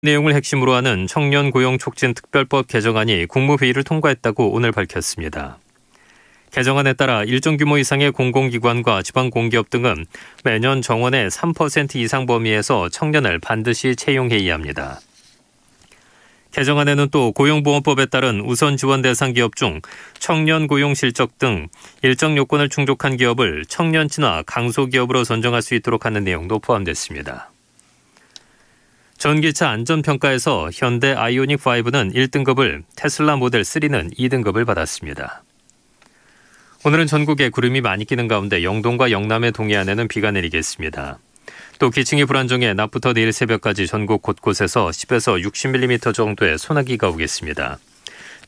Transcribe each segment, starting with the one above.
내용을 핵심으로 하는 청년 고용 촉진 특별법 개정안이 국무회의를 통과했다고 오늘 밝혔습니다. 개정안에 따라 일정 규모 이상의 공공기관과 지방공기업 등은 매년 정원의 3% 이상 범위에서 청년을 반드시 채용해야 합니다. 개정안에는 또 고용보험법에 따른 우선 지원 대상 기업 중 청년 고용 실적 등 일정 요건을 충족한 기업을 청년 친화 강소기업으로 선정할 수 있도록 하는 내용도 포함됐습니다. 전기차 안전평가에서 현대 아이오닉5는 1등급을, 테슬라 모델 3는 2등급을 받았습니다. 오늘은 전국에 구름이 많이 끼는 가운데 영동과 영남의 동해안에는 비가 내리겠습니다. 또 기층이 불안정해 낮부터 내일 새벽까지 전국 곳곳에서 10에서 60mm 정도의 소나기가 오겠습니다.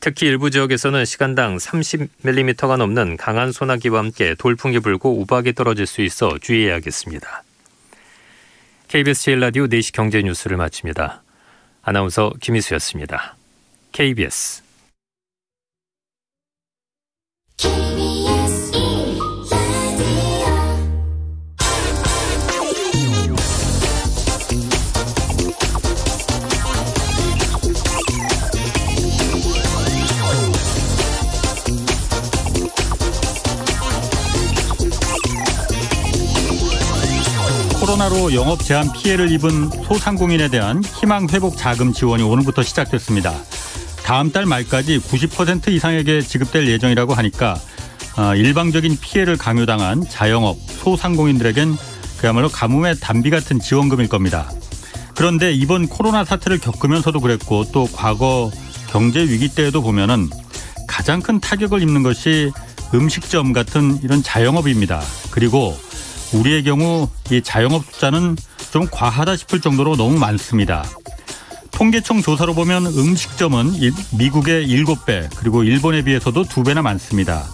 특히 일부 지역에서는 시간당 30mm가 넘는 강한 소나기와 함께 돌풍이 불고 우박이 떨어질 수 있어 주의해야겠습니다. KBS 제1라디오 4시 경제뉴스를 마칩니다. 아나운서 김희수였습니다. KBS 코로나로 영업 제한 피해를 입은 소상공인에 대한 희망 회복 자금 지원이 오늘부터 시작됐습니다. 다음 달 말까지 90% 이상에게 지급될 예정이라고 하니까 일방적인 피해를 강요당한 자영업, 소상공인들에겐 그야말로 가뭄의 단비 같은 지원금일 겁니다. 그런데 이번 코로나 사태를 겪으면서도 그랬고 또 과거 경제 위기 때에도 보면은 가장 큰 타격을 입는 것이 음식점 같은 이런 자영업입니다. 그리고 우리의 경우 이 자영업 숫자는 좀 과하다 싶을 정도로 너무 많습니다. 통계청 조사로 보면 음식점은 미국의 7배 그리고 일본에 비해서도 2배나 많습니다.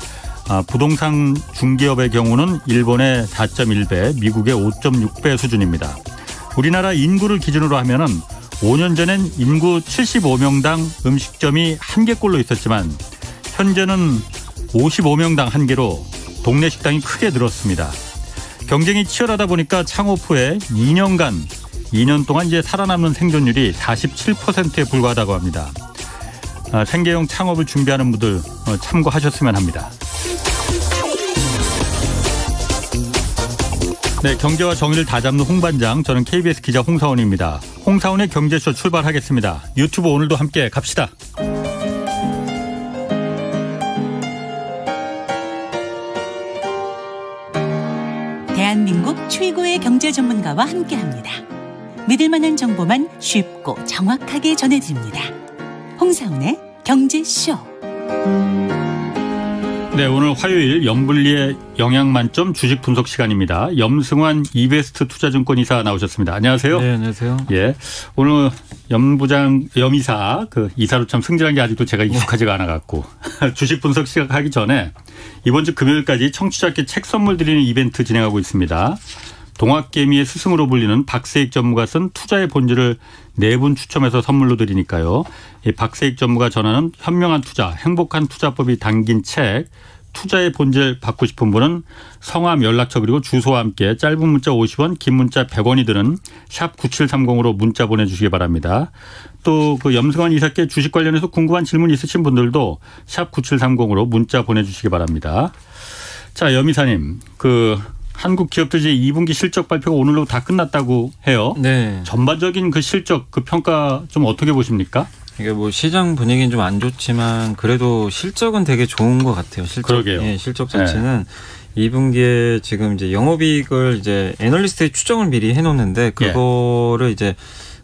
부동산 중개업의 경우는 일본의 4.1배, 미국의 5.6배 수준입니다. 우리나라 인구를 기준으로 하면은 5년 전엔 인구 75명당 음식점이 1개꼴로 있었지만 현재는 55명당 1개로 동네 식당이 크게 늘었습니다. 경쟁이 치열하다 보니까 창업 후에 2년 동안 이제 살아남는 생존율이 47%에 불과하다고 합니다. 생계형 창업을 준비하는 분들 참고하셨으면 합니다. 네, 경제와 정의를 다잡는 홍반장, 저는 KBS 기자 홍사원입니다. 홍사원의 경제쇼 출발하겠습니다. 유튜브 오늘도 함께 갑시다. 대한민국 최고의 경제 전문가와 함께합니다. 믿을 만한 정보만 쉽고 정확하게 전해드립니다. 홍사훈의 경제쇼. 네, 오늘 화요일 염불리의 영양만점 주식 분석 시간입니다. 염승환 이베스트 투자증권 이사 나오셨습니다. 안녕하세요. 네, 안녕하세요. 예, 오늘 염이사 그 이사로 참 승진한 게 아직도 제가 익숙하지가 않아갖고 주식 분석 시작하기 전에 이번 주 금요일까지 청취자께 책 선물 드리는 이벤트 진행하고 있습니다. 동학개미의 스승으로 불리는 박세익 전무가 쓴 투자의 본질을 4분 추첨해서 선물로 드리니까요. 이 박세익 전무가 전하는 현명한 투자, 행복한 투자법이 담긴 책 투자의 본질 받고 싶은 분은 성함, 연락처 그리고 주소와 함께 짧은 문자 50원, 긴 문자 100원이 드는 샵 9730으로 문자 보내주시기 바랍니다. 또 그 염승환 이사께 주식 관련해서 궁금한 질문 있으신 분들도 샵 9730으로 문자 보내주시기 바랍니다. 자, 염 이사님, 한국 기업들이 2분기 실적 발표가 오늘로 다 끝났다고 해요. 네. 전반적인 그 실적, 그 평가 좀 어떻게 보십니까? 이게 뭐 시장 분위기는 좀 안 좋지만 그래도 실적은 되게 좋은 것 같아요. 그러게요. 예, 실적 자체는 2분기에 지금 이제 영업이익을 이제 애널리스트의 추정을 미리 해놓는데 그거를 이제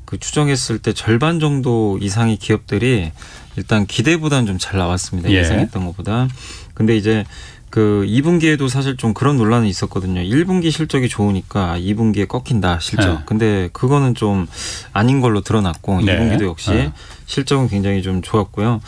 그 추정했을 때 절반 정도 이상의 기업들이 일단 기대보다는 좀 잘 나왔습니다. 예상했던 것보다. 근데 이제 그 2분기에도 사실 좀 그런 논란이 있었거든요. 1분기 실적이 좋으니까 2분기에 꺾인다 실적. 근데 그거는 좀 아닌 걸로 드러났고 2분기도 역시 실적은 굉장히 좀 좋았고요.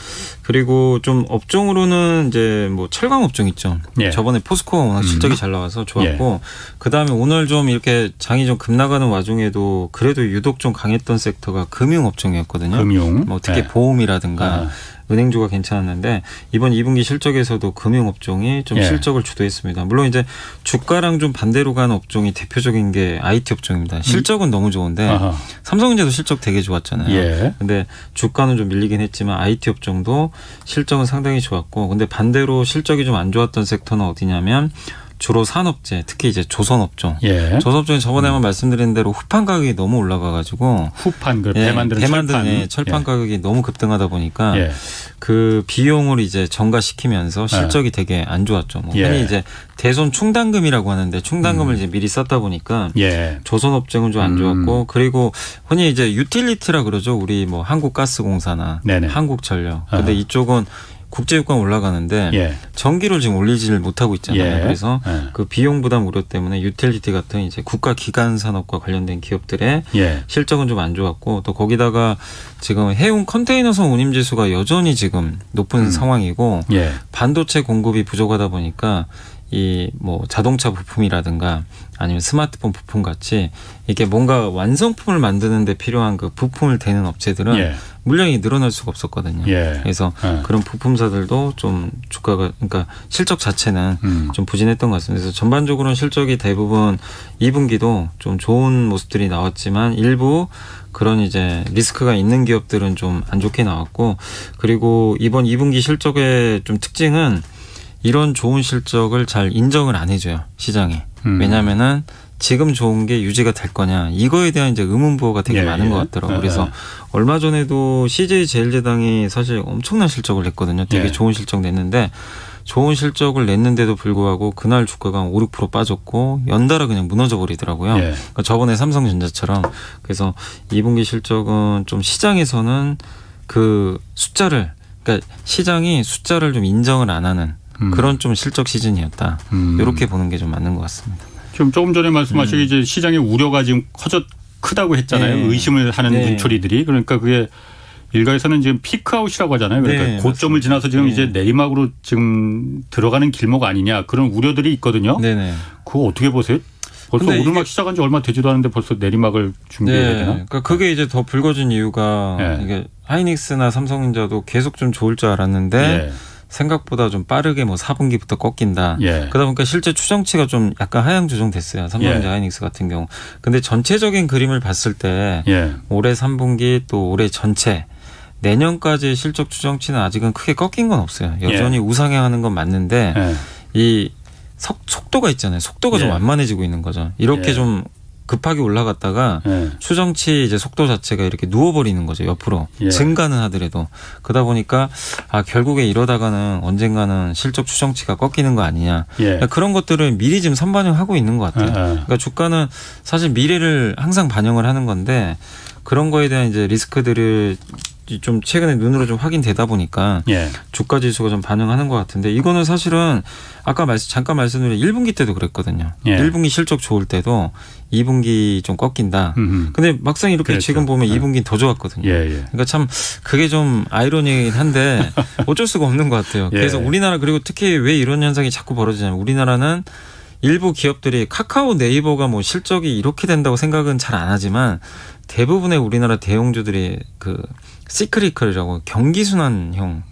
그리고 좀 업종으로는 이제 뭐 철강 업종 있죠. 저번에 포스코가 워낙 실적이 잘 나와서 좋았고 그다음에 오늘 좀 이렇게 장이 좀 급나가는 와중에도 그래도 유독 좀 강했던 섹터가 금융 업종이었거든요. 금융. 뭐 특히 보험이라든가 은행주가 괜찮았는데 이번 2분기 실적에서도 금융업종이 좀 실적을 주도했습니다. 물론 이제 주가랑 좀 반대로 가는 업종이 대표적인 게 IT 업종입니다. 실적은 너무 좋은데 삼성전자도 실적 되게 좋았잖아요. 근데 주가는 좀 밀리긴 했지만 IT 업종도 실적은 상당히 좋았고 근데 반대로 실적이 좀 안 좋았던 섹터는 어디냐면 주로 산업재, 특히 이제 조선업종. 조선업종이 저번에 한번 말씀드린 대로 후판 가격이 너무 올라가가지고 후판, 배 만드는 철판 가격이 너무 급등하다 보니까 그 비용을 이제 전가시키면서 실적이 되게 안 좋았죠. 뭐 흔히 이제 대손 충당금이라고 하는데 충당금을 이제 미리 썼다 보니까 조선업종은 좀 안 좋았고 그리고 흔히 이제 유틸리티라 그러죠. 우리 뭐 한국가스공사나 한국전력. 근데 이쪽은 국제유가 올라가는데 전기를 지금 올리지를 못하고 있잖아요. 그래서 그 비용 부담 우려 때문에 유틸리티 같은 이제 국가 기간 산업과 관련된 기업들의 실적은 좀 안 좋았고 또 거기다가 지금 해운 컨테이너선 운임 지수가 여전히 지금 높은 상황이고 반도체 공급이 부족하다 보니까 이 뭐 자동차 부품이라든가 아니면 스마트폰 부품 같이 이게 뭔가 완성품을 만드는 데 필요한 그 부품을 대는 업체들은 물량이 늘어날 수가 없었거든요. 그래서 그런 부품사들도 좀 주가가 그러니까 실적 자체는 좀 부진했던 것 같습니다. 그래서 전반적으로는 실적이 대부분 2분기도 좀 좋은 모습들이 나왔지만 일부 그런 이제 리스크가 있는 기업들은 좀 안 좋게 나왔고 그리고 이번 2분기 실적의 좀 특징은 이런 좋은 실적을 잘 인정을 안 해줘요. 시장에. 왜냐하면은 지금 좋은 게 유지가 될 거냐. 이거에 대한 이제 의문부호가 되게 많은 것 같더라고요. 그래서 얼마 전에도 CJ제일제당이 사실 엄청난 실적을 냈거든요. 되게 좋은 실적 냈는데 좋은 실적을 냈는데도 불구하고 그날 주가가 5, 6% 빠졌고 연달아 그냥 무너져 버리더라고요. 그러니까 저번에 삼성전자처럼. 그래서 2분기 실적은 좀 시장에서는 그 숫자를 그러니까 시장이 숫자를 좀 인정을 안 하는 그런 좀 실적 시즌이었다. 이렇게 보는 게 좀 맞는 것 같습니다. 지금 조금 전에 말씀하신 이제 시장의 우려가 지금 크다고 했잖아요. 의심을 하는 눈초리들이. 그러니까 그게 일각에서는 지금 피크아웃이라고 하잖아요. 그러니까 고점을 지나서 지금 이제 내리막으로 지금 들어가는 길목 아니냐 그런 우려들이 있거든요. 그거 어떻게 보세요? 벌써 오르막 시작한 지 얼마 되지도 않은데 벌써 내리막을 준비해야 되나? 그러니까 그게 이제 더 불거진 이유가 이게 하이닉스나 삼성전자도 계속 좀 좋을 줄 알았는데 생각보다 좀 빠르게 뭐 4분기부터 꺾인다. 그러다 보니까 실제 추정치가 좀 약간 하향 조정됐어요. 삼성전자 하이닉스 같은 경우. 근데 전체적인 그림을 봤을 때 올해 3분기 또 올해 전체 내년까지 실적 추정치는 아직은 크게 꺾인 건 없어요. 여전히 우상향하는 건 맞는데 이 속도가 있잖아요. 속도가 좀 완만해지고 있는 거죠. 이렇게 좀 급하게 올라갔다가 추정치 이제 속도 자체가 이렇게 누워버리는 거죠. 옆으로. 증가는 하더라도. 그러다 보니까 결국에 이러다가는 언젠가는 실적 추정치가 꺾이는 거 아니냐. 그러니까 그런 것들을 미리 지금 선반영하고 있는 것 같아요. 그러니까 주가는 사실 미래를 항상 반영을 하는 건데 그런 거에 대한 이제 리스크들을 좀 최근에 눈으로 좀 확인되다 보니까 주가 지수가 좀 반영하는 것 같은데 이거는 사실은 아까 잠깐 말씀드린 1분기 때도 그랬거든요. 1분기 실적 좋을 때도 2분기 좀 꺾인다. 근데 막상 이렇게 지금 보면 2분기는 더 좋았거든요. 그러니까 참 그게 좀 아이러니긴 한데 어쩔 수가 없는 것 같아요. 그래서 우리나라 그리고 특히 왜 이런 현상이 자꾸 벌어지냐면 우리나라는 일부 기업들이 카카오 네이버가 뭐 실적이 이렇게 된다고 생각은 잘 안 하지만 대부분의 우리나라 대형주들이 그 시크리컬이라고 경기순환형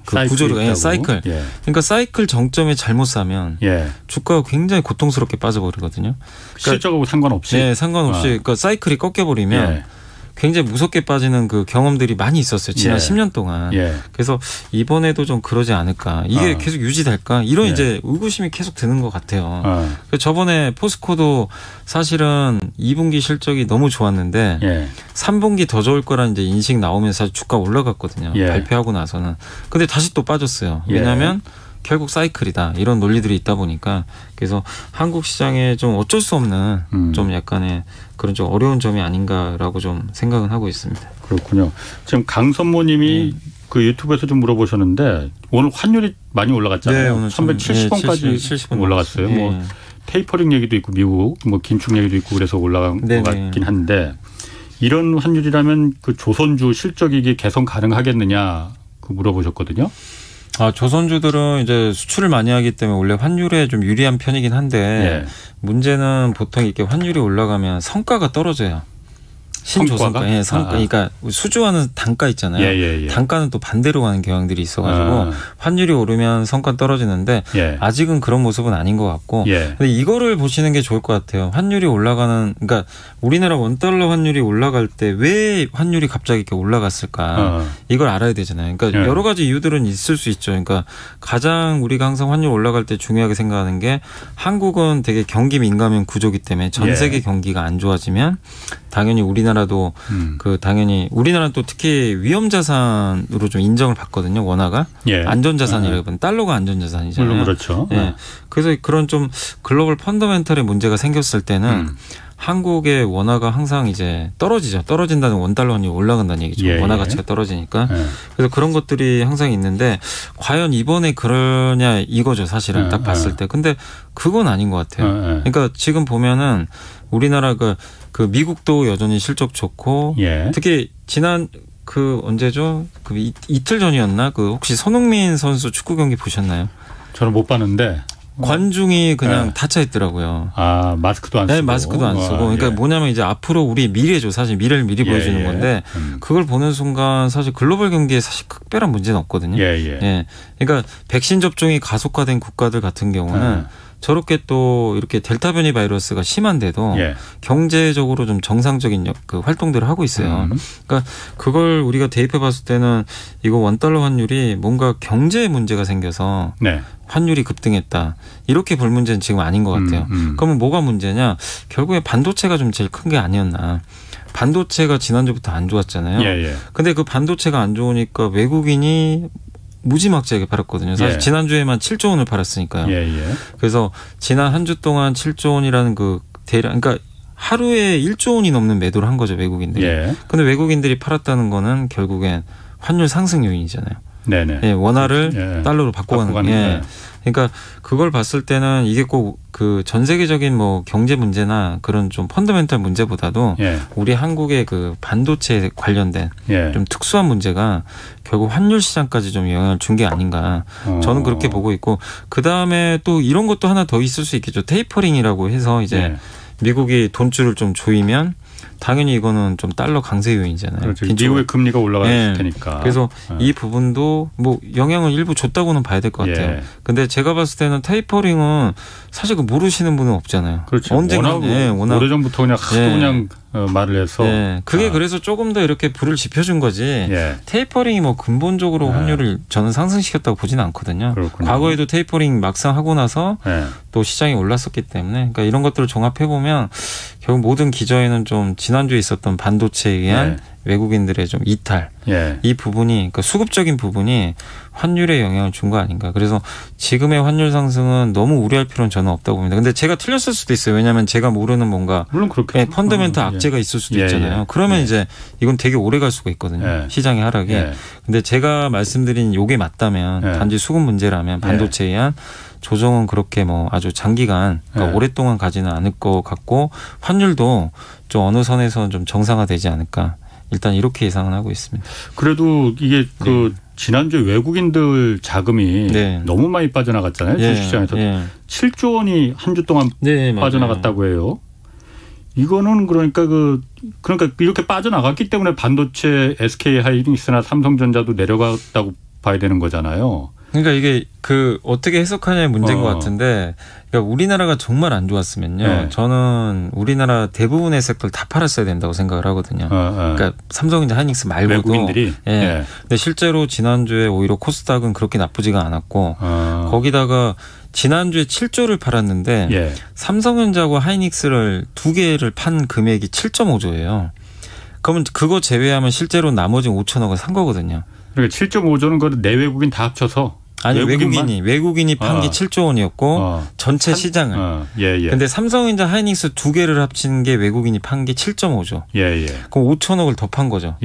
그 구조로 사이클. 그러니까 사이클 정점에 잘못 사면 주가가 굉장히 고통스럽게 빠져버리거든요. 그러니까 실적하고 상관없이. 상관없이. 그러니까 사이클이 꺾여버리면 굉장히 무섭게 빠지는 그 경험들이 많이 있었어요. 지난 10년 동안. 그래서 이번에도 좀 그러지 않을까. 이게 계속 유지될까. 이런 이제 의구심이 계속 드는 것 같아요. 저번에 포스코도 사실은 2분기 실적이 너무 좋았는데 3분기 더 좋을 거라는 이제 인식 나오면서 사실 주가 올라갔거든요. 발표하고 나서는. 근데 다시 또 빠졌어요. 왜냐하면 결국 사이클이다. 이런 논리들이 있다 보니까 그래서 한국 시장에 좀 어쩔 수 없는 좀 약간의 그런 좀 어려운 점이 아닌가라고 좀 생각은 하고 있습니다. 그렇군요. 지금 강선모님이 그 유튜브에서 좀 물어보셨는데 오늘 환율이 많이 올라갔잖아요. 오늘 370원까지 70원 올라갔어요. 뭐 테이퍼링 얘기도 있고 미국 뭐 긴축 얘기도 있고 그래서 올라간 것 같긴 한데 이런 환율이라면 그 조선주 실적이익이 개선 가능하겠느냐 그 물어보셨거든요. 조선주들은 이제 수출을 많이 하기 때문에 원래 환율에 좀 유리한 편이긴 한데 문제는 보통 이렇게 환율이 올라가면 성과가 떨어져요. 신조선가. 예, 성과. 그러니까 수주하는 단가 있잖아요. 예. 단가는 또 반대로 가는 경향들이 있어가지고 환율이 오르면 성과 떨어지는데 아직은 그런 모습은 아닌 것 같고. 근데 이거를 보시는 게 좋을 것 같아요. 환율이 올라가는, 그러니까 우리나라 원달러 환율이 올라갈 때 왜 환율이 갑자기 이렇게 올라갔을까? 이걸 알아야 되잖아요. 그러니까 여러 가지 이유들은 있을 수 있죠. 그러니까 가장 우리가 항상 환율 올라갈 때 중요하게 생각하는 게 한국은 되게 경기 민감한 구조기 때문에 전 세계 경기가 안 좋아지면 당연히 우리나라도 당연히 우리나라는 또 특히 위험자산으로 좀 인정을 받거든요. 원화가 안전자산이라고 하면 달러가 안전자산이잖아요. 물론 그렇죠. 그래서 그런 좀 글로벌 펀더멘털의 문제가 생겼을 때는 한국의 원화가 항상 이제 떨어지죠. 떨어진다는 원달러 환율이 올라간다는 얘기죠. 원화 가치가 떨어지니까. 그래서 그런 것들이 항상 있는데 과연 이번에 그러냐 이거죠. 사실은 딱 봤을 때. 근데 그건 아닌 것 같아요. 그러니까 지금 보면은 우리나라 그 미국도 여전히 실적 좋고 특히 지난 언제죠? 이틀 전이었나? 혹시 손흥민 선수 축구 경기 보셨나요? 저는 못 봤는데. 관중이 그냥 닫혀 있더라고요. 아, 마스크도 안 쓰고. 네, 마스크도 안 쓰고. 그러니까 뭐냐면 이제 앞으로 우리 미래죠. 사실 미래를 미리 보여주는 건데 그걸 보는 순간 사실 글로벌 경기에 사실 특별한 문제는 없거든요. 그러니까 백신 접종이 가속화된 국가들 같은 경우는 저렇게 또 이렇게 델타 변이 바이러스가 심한데도 경제적으로 좀 정상적인 그 활동들을 하고 있어요. 그러니까 그걸 우리가 대입해 봤을 때는 이거 원달러 환율이 뭔가 경제에 문제가 생겨서 환율이 급등했다. 이렇게 볼 문제는 지금 아닌 것 같아요. 그러면 뭐가 문제냐? 결국에 반도체가 좀 제일 큰 게 아니었나. 반도체가 지난주부터 안 좋았잖아요. 근데 그 반도체가 안 좋으니까 외국인이 무지막지하게 팔았거든요. 사실 지난주에만 7조 원을 팔았으니까요. 그래서 지난 한 주 동안 7조 원이라는 대략, 그러니까 하루에 1조 원이 넘는 매도를 한 거죠, 외국인들이. 근데 외국인들이 팔았다는 거는 결국엔 환율 상승 요인이잖아요. 원화를 달러로 바꿔가는. 그러니까 그걸 봤을 때는 이게 꼭 전 세계적인 뭐 경제 문제나 그런 좀 펀더멘털 문제보다도 우리 한국의 그 반도체 관련된 좀 특수한 문제가 결국 환율 시장까지 좀 영향을 준 게 아닌가. 저는 그렇게 보고 있고 그다음에 또 이런 것도 하나 더 있을 수 있겠죠. 테이퍼링이라고 해서 이제 미국이 돈줄을 좀 조이면 당연히 이거는 좀 달러 강세 요인이잖아요. 그렇죠. 미국의 금리가 올라갈 테니까. 그래서 이 부분도 뭐 영향을 일부 줬다고는 봐야 될 것 같아요. 근데 제가 봤을 때는 테이퍼링은 사실 모르시는 분은 없잖아요. 그렇죠. 언젠가 워낙 오래전부터 그냥 하도 그냥 말을 해서. 그게 그래서 조금 더 이렇게 불을 지펴준 거지. 테이퍼링이 뭐 근본적으로 환율을 저는 상승시켰다고 보지는 않거든요. 그렇군요. 과거에도 테이퍼링 막상 하고 나서 또 시장이 올랐었기 때문에 그러니까 이런 것들을 종합해 보면 결국 모든 기저에는 좀 지난주에 있었던 반도체에 의한 외국인들의 좀 이탈 이 부분이 그러니까 수급적인 부분이 환율에 영향을 준 거 아닌가. 그래서 지금의 환율 상승은 너무 우려할 필요는 저는 없다고 봅니다. 근데 제가 틀렸을 수도 있어요. 왜냐하면 제가 모르는 뭔가 물론 그렇게 펀더멘털 악재가 있을 수도 있잖아요. 그러면 이제 이건 되게 오래 갈 수가 있거든요. 시장의 하락이. 근데 제가 말씀드린 요게 맞다면 단지 수급 문제라면 반도체에 의한 조정은 그렇게 뭐 아주 장기간 그러니까 오랫동안 가지는 않을 것 같고 환율도 좀 어느 선에서는 좀 정상화되지 않을까. 일단 이렇게 예상은 하고 있습니다. 그래도 이게 지난주에 외국인들 자금이 너무 많이 빠져나갔잖아요. 주식시장에서. 7조 원이 한 주 동안 빠져나갔다고 해요. 이거는 그러니까 이렇게 빠져나갔기 때문에 반도체 SK 하이닉스나 삼성전자도 내려갔다고 봐야 되는 거잖아요. 그러니까 이게 어떻게 해석하냐의 문제인 것 같은데, 그러니까 우리나라가 정말 안 좋았으면요. 저는 우리나라 대부분의 섹터를 다 팔았어야 된다고 생각을 하거든요. 그러니까 삼성전자 하이닉스 말고도. 외국인들이. 근데 실제로 지난주에 오히려 코스닥은 그렇게 나쁘지가 않았고, 거기다가 지난주에 7조를 팔았는데, 삼성전자하고 하이닉스를 두 개를 판 금액이 7.5조예요. 그러면 그거 제외하면 실제로 나머지 5천억을 산 거거든요. 그러니까 7.5조는 그 내외국인 다 합쳐서. 아니 외국인이 판 게 7조 원이었고 전체 시장을. 근데 삼성전자 하이닉스 두 개를 합친 게 외국인이 판 게 7.5조. 그럼 5천억을 더 판 거죠.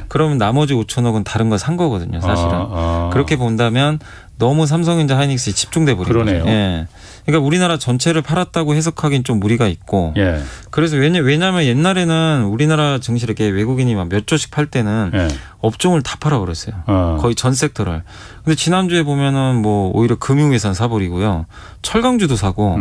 그러면 나머지 5천억은 다른 거 산 거거든요, 사실은. 그렇게 본다면 너무 삼성전자 하이닉스에 집중돼 버린 거죠. 그러니까 우리나라 전체를 팔았다고 해석하기는 좀 무리가 있고. 그래서 왜냐하면 옛날에는 우리나라 증시 이렇게 외국인이 막 몇 조씩 팔 때는 업종을 다 팔아버렸어요. 거의 전 섹터를. 근데 지난주에 보면은 뭐 오히려 금융회사 사버리고요. 철강주도 사고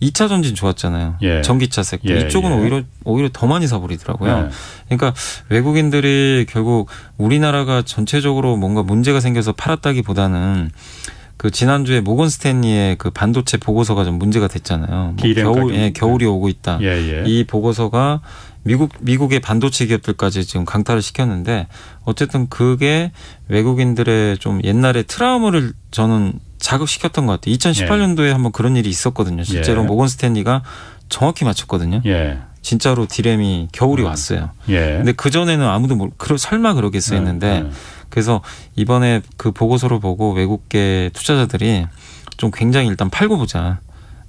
2차 전진 좋았잖아요. 예. 전기차 섹터. 예, 이쪽은 예. 오히려 더 많이 사버리더라고요. 예. 그러니까 외국인들이 결국 우리나라가 전체적으로 뭔가 문제가 생겨서 팔았다기보다는 그 지난주에 모건 스탠리의 그 반도체 보고서가 좀 문제가 됐잖아요. 뭐 겨울이 오고 있다. 예, 예. 이 보고서가 미국의 반도체 기업들까지 지금 강타를 시켰는데 어쨌든 그게 외국인들의 좀 옛날에 트라우마를 저는 자극시켰던 것 같아요. 2018년도에 한번 그런 일이 있었거든요. 실제로 모건 스탠리가 정확히 맞췄거든요. 예. 진짜로 디램이 겨울이 왔어요. 예. 근데 그전에는 아무도 설마 그러겠어 했는데 그래서 이번에 그 보고서를 보고 외국계 투자자들이 좀 굉장히 일단 팔고 보자.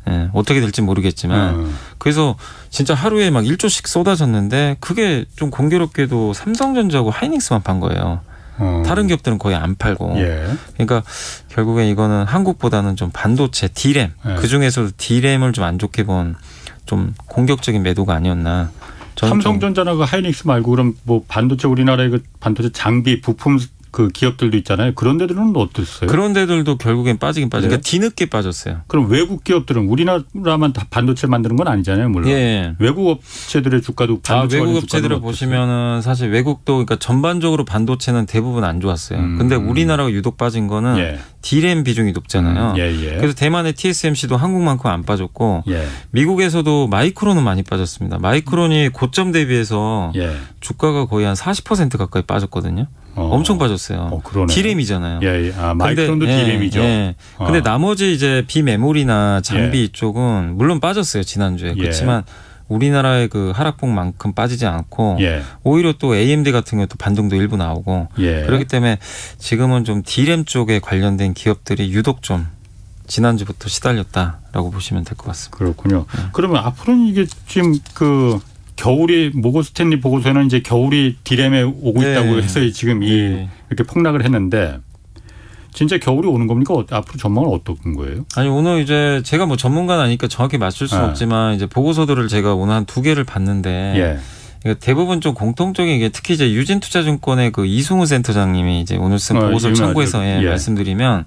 예, 어떻게 될지 모르겠지만 그래서 진짜 하루에 막 1조씩 쏟아졌는데 그게 좀 공교롭게도 삼성전자하고 하이닉스만 판 거예요. 다른 기업들은 거의 안 팔고. 예. 그러니까 결국에 이거는 한국보다는 좀 반도체 D램 그중에서도 D램을 좀 안 좋게 본 좀 공격적인 매도가 아니었나. 삼성전자나 그 하이닉스 말고 그럼 뭐 반도체 우리나라의 그 반도체 장비 부품 그 기업들도 있잖아요. 그런 데들은 어땠어요? 그런 데들도 결국엔 빠지긴 빠져. 그러니까 뒤늦게 빠졌어요. 그럼 외국 기업들은 우리나라만 다 반도체 만드는 건 아니잖아요, 물론. 예. 외국 업체들의 주가도 반도체 외국 업체들을 보시면은 사실 외국도 그러니까 전반적으로 반도체는 대부분 안 좋았어요. 근데 우리나라가 유독 빠진 거는 예. D램 비중이 높잖아요. 그래서 대만의 TSMC도 한국만큼 안 빠졌고 미국에서도 마이크론은 많이 빠졌습니다. 마이크론이 고점 대비해서 주가가 거의 한 40% 가까이 빠졌거든요. 엄청 빠졌어요. D램이잖아요. 예. 아, 마이크론도 D램이죠. 예. 근데 나머지 이제 비메모리나 장비 쪽은 물론 빠졌어요. 지난주에. 그렇지만 우리나라의 그 하락폭만큼 빠지지 않고 오히려 또 AMD 같은 경우도 반등도 일부 나오고 그렇기 때문에 지금은 좀 D램 쪽에 관련된 기업들이 유독 좀 지난주부터 시달렸다라고 보시면 될 것 같습니다. 그렇군요. 그러면 앞으로는 이게 지금 그 겨울이 모건 스탠리 보고서는 이제 겨울이 D램에 오고 있다고 해서 지금 이렇게 폭락을 했는데 진짜 겨울이 오는 겁니까? 앞으로 전망은 어떤 거예요? 아니 오늘 이제 제가 뭐 전문가는 아니니까 정확히 맞출 수는 없지만 이제 보고서들을 제가 오늘 한 2개를 봤는데 그러니까 대부분 좀 공통적인 게 특히 이제 유진투자증권의 그 이승우 센터장님이 이제 오늘 쓴 보고서를 참고해서 말씀드리면